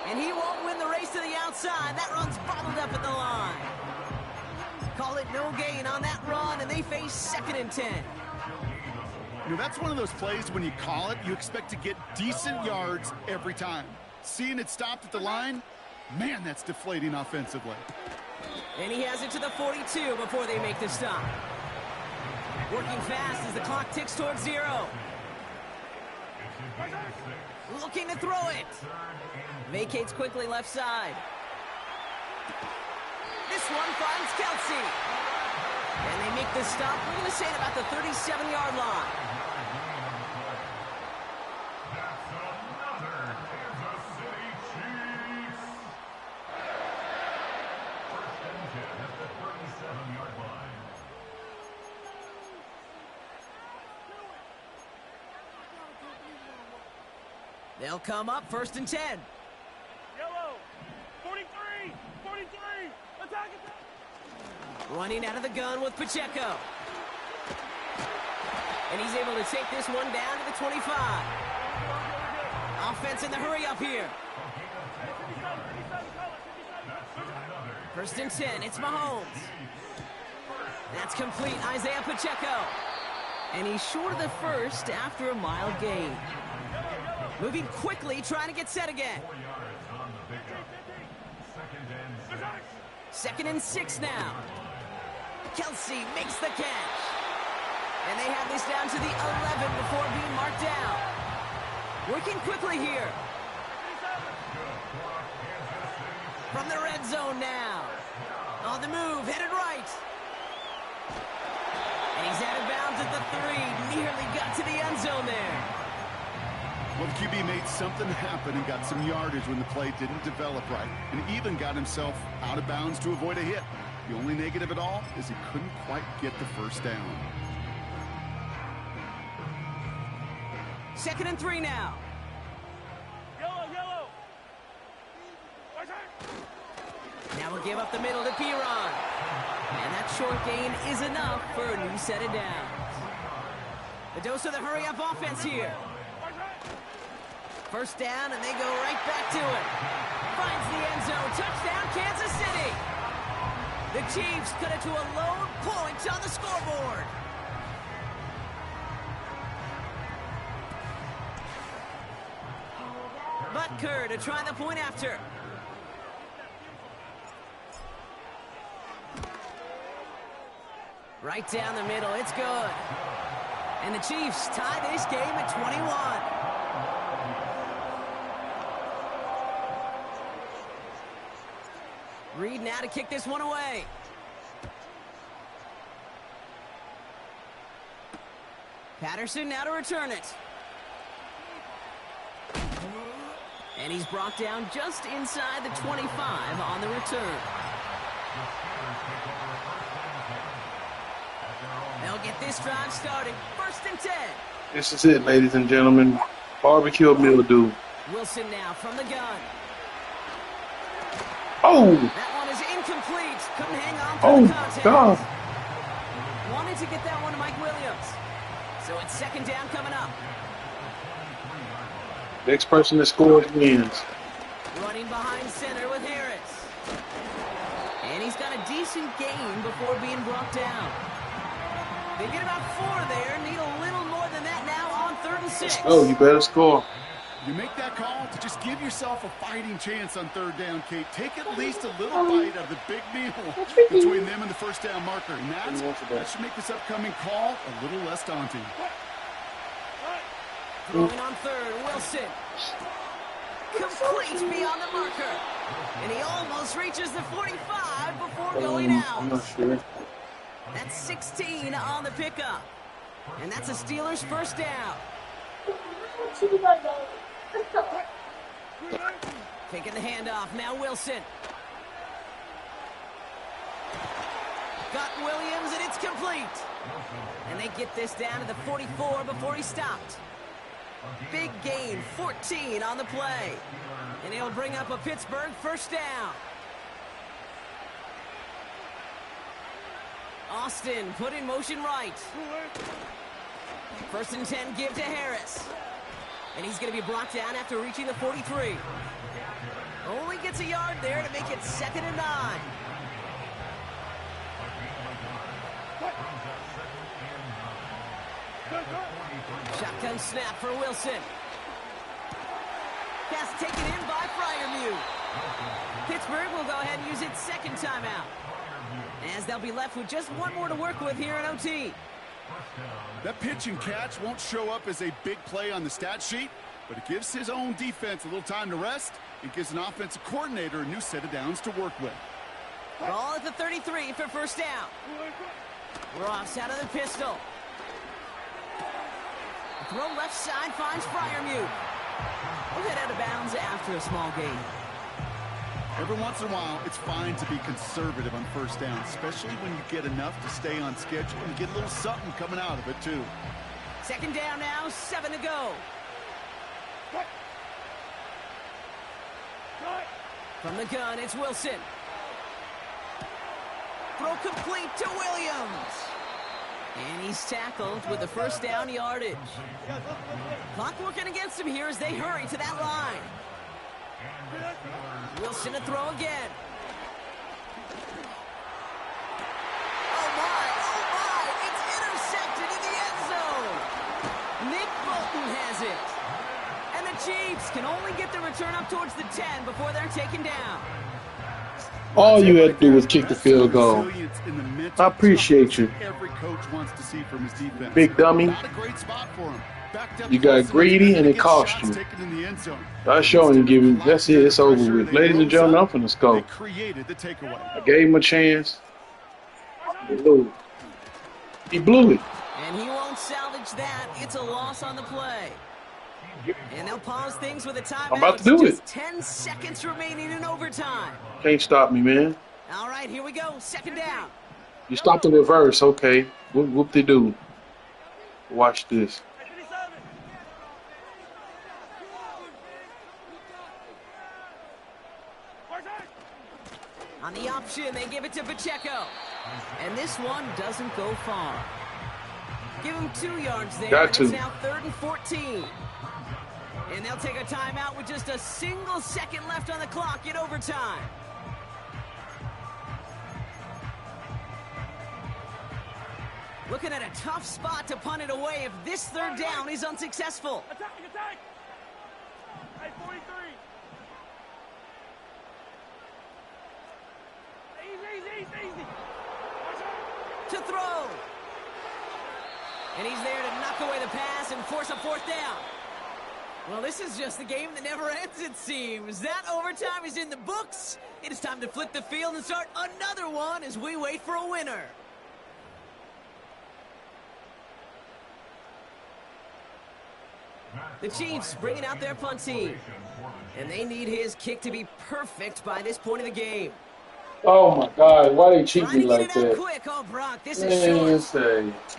And he won't win the race to the outside. That run's bottled up at the line. Call it no gain on that run, and they face 2nd and 10. You know, that's one of those plays when you call it, you expect to get decent yards every time. Seeing it stopped at the line, man, that's deflating offensively. And he has it to the 42 before they make the stop. Working fast as the clock ticks towards 0. Looking to throw it. Vacates quickly left side. This one finds Kelsey. And they make the stop. We're going to say at about the 37-yard line. They'll come up 1st and 10. Yellow, 43, 43, attack, attack. Running out of the gun with Pacheco. And he's able to take this one down to the 25. Offense in the hurry up here. 1st and 10, it's Mahomes. That's complete, Isaiah Pacheco. And he's short of the 1st after a mild gain. Moving quickly, trying to get set again. 2nd and 6 now. Kelsey makes the catch. And they have this down to the 11 before being marked down. Working quickly here. From the red zone now. On the move, headed right. And he's out of bounds at the 3. Nearly got to the end zone there. Well, the QB made something happen and got some yardage when the play didn't develop right, and even got himself out of bounds to avoid a hit. The only negative at all is he couldn't quite get the 1st down. 2nd and 3 now. Yellow. Now we'll give up the middle to Piron. And that short gain is enough for a new set of downs. The dose of the hurry-up offense here. 1st down, and they go right back to it. Finds the end zone. Touchdown, Kansas City. The Chiefs cut it to a lone point on the scoreboard. Butker to try the point after. Right down the middle. It's good. And the Chiefs tie this game at 21. Reed now to kick this one away. Patterson now to return it. And he's brought down just inside the 25 on the return. They'll get this drive started. 1st and 10. This is it, ladies and gentlemen. Barbecue mildew. Wilson now from the gun. Oh! That one is incomplete. Couldn't hang on through Oh, the my contest. God. Wanted to get that one to Mike Williams. So it's second down coming up. Next person that scores wins. Running behind center with Harris. And he's got a decent gain before being brought down. They get about 4 there. Need a little more than that now on 3rd and 6. Oh, you better score. You make that call to just give yourself a fighting chance on 3rd down, Kate. Take at least a little bite of the big meal between them and the first down marker. And that should make this upcoming call a little less daunting. Throwing on 3rd, Wilson. Complete beyond the marker. And he almost reaches the 45 before going out. I'm not sure. That's 16 on the pickup. And that's a Steelers first down. Taking the handoff, now Wilson. Got Williams, and it's complete. And they get this down to the 44 before he stopped. Big gain, 14 on the play. And he'll bring up a Pittsburgh first down. Austin put in motion right. 1st and 10, give to Harris. And he's going to be brought down after reaching the 43. Only gets a yard there to make it 2nd and 9. Shotgun snap for Wilson. Pass taken in by Freiermuth. Pittsburgh will go ahead and use its 2nd timeout, as they'll be left with just 1 more to work with here in OT. That pitch and catch won't show up as a big play on the stat sheet, but it gives his own defense a little time to rest. It gives an offensive coordinator a new set of downs to work with. Ball at the 33 for first down. Ross out of the pistol. Throw left side finds Freiermuth. We'll head out of bounds after a small gain. Every once in a while, it's fine to be conservative on first down, especially when you get enough to stay on schedule and get a little something coming out of it, too. 2nd down now, 7 to go. From the gun, it's Wilson. Throw complete to Williams. And he's tackled with the first down yardage. Clock working against him here as they hurry to that line. Wilson to throw again. Oh my, it's intercepted in the end zone. Nick Bolton has it. And the Chiefs can only get the return up towards the 10 before they're taken down. All you had to do was kick the field goal. I appreciate you. Every coach wants to see from his defense. Big dummy. Not a great spot for him. You got greedy and it cost you. I sure ain't give him. That's it. It's over with. Ladies and gentlemen, I'm finna score. I gave him a chance. He blew it. And he won't salvage that. It's a loss on the play. And they'll pause things with a timeout. I'm about to do it. 10 seconds remaining in overtime. Can't stop me, man. All right, here we go. 2nd down. You stopped the reverse. Okay. Whoop-de-doo. Watch this. On the option, they give it to Pacheco. And this one doesn't go far. Give him 2 yards there. Got to. It's now 3rd and 14. And they'll take a timeout with just a single second left on the clock in overtime. Looking at a tough spot to punt it away if this 3rd down is unsuccessful. Attack! Hey, 43. Easy. To throw. And he's there to knock away the pass and force a 4th down. Well, this is just the game that never ends, it seems. That overtime is in the books. It is time to flip the field and start another one as we wait for a winner. The Chiefs bringing out their punt team. And they need his kick to be perfect by this point of the game. Oh, my God. Why they cheat me like that? Quick. Oh, Brock, this is short.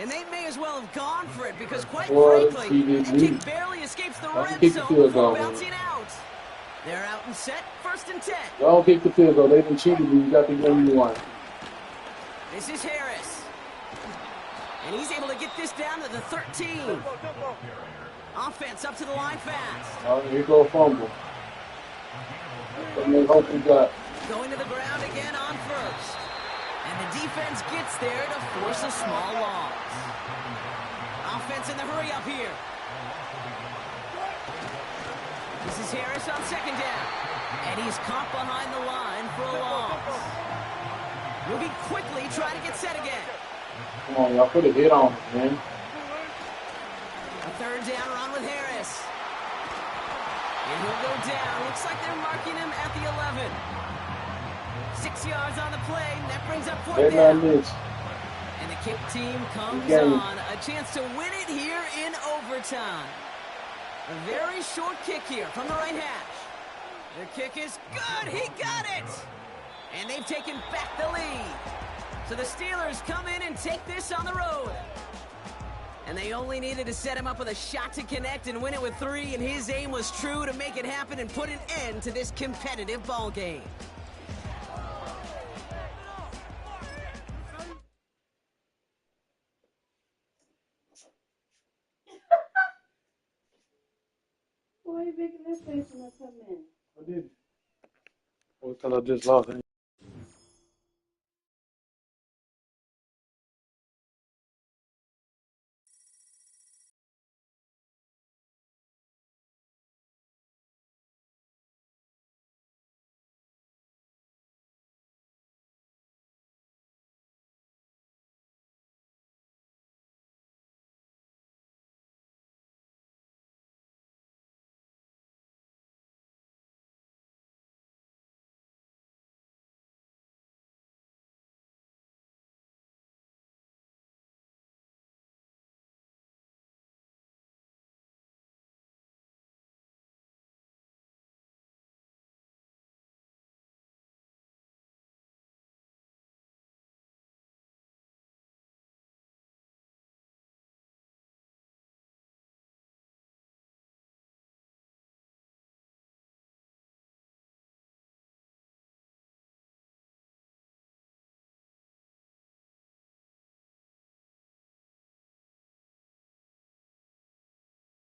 And they may as well have gone for it, because quite frankly, that kick barely escapes the red zone before bouncing out. They're out and set. 1st and 10. Don't kick the field goal. They done cheated you. You got the game you want. This is Harris. And he's able to get this down to the 13. Offense up to the line fast. Oh, here go a fumble. And they hope we got. Going to the ground again on 1st. And the defense gets there to force a small loss. Offense in the hurry up here. This is Harris on 2nd down. And he's caught behind the line for a loss. Moving quickly, trying to get set again. Come on, y'all put a hit on it, man. A 3rd down run with Harris. And he'll go down. Looks like they're marking him at the 11. 6 yards on the play. That brings up 4th down. And the kick team comes on. A chance to win it here in overtime. A very short kick here from the right hash. The kick is good. He got it. And they've taken back the lead. So the Steelers come in and take this on the road. And they only needed to set him up with a shot to connect and win it with 3. And his aim was true to make it happen and put an end to this competitive ball game. Why are you making that face when I come in? I did. Well, because I just lost.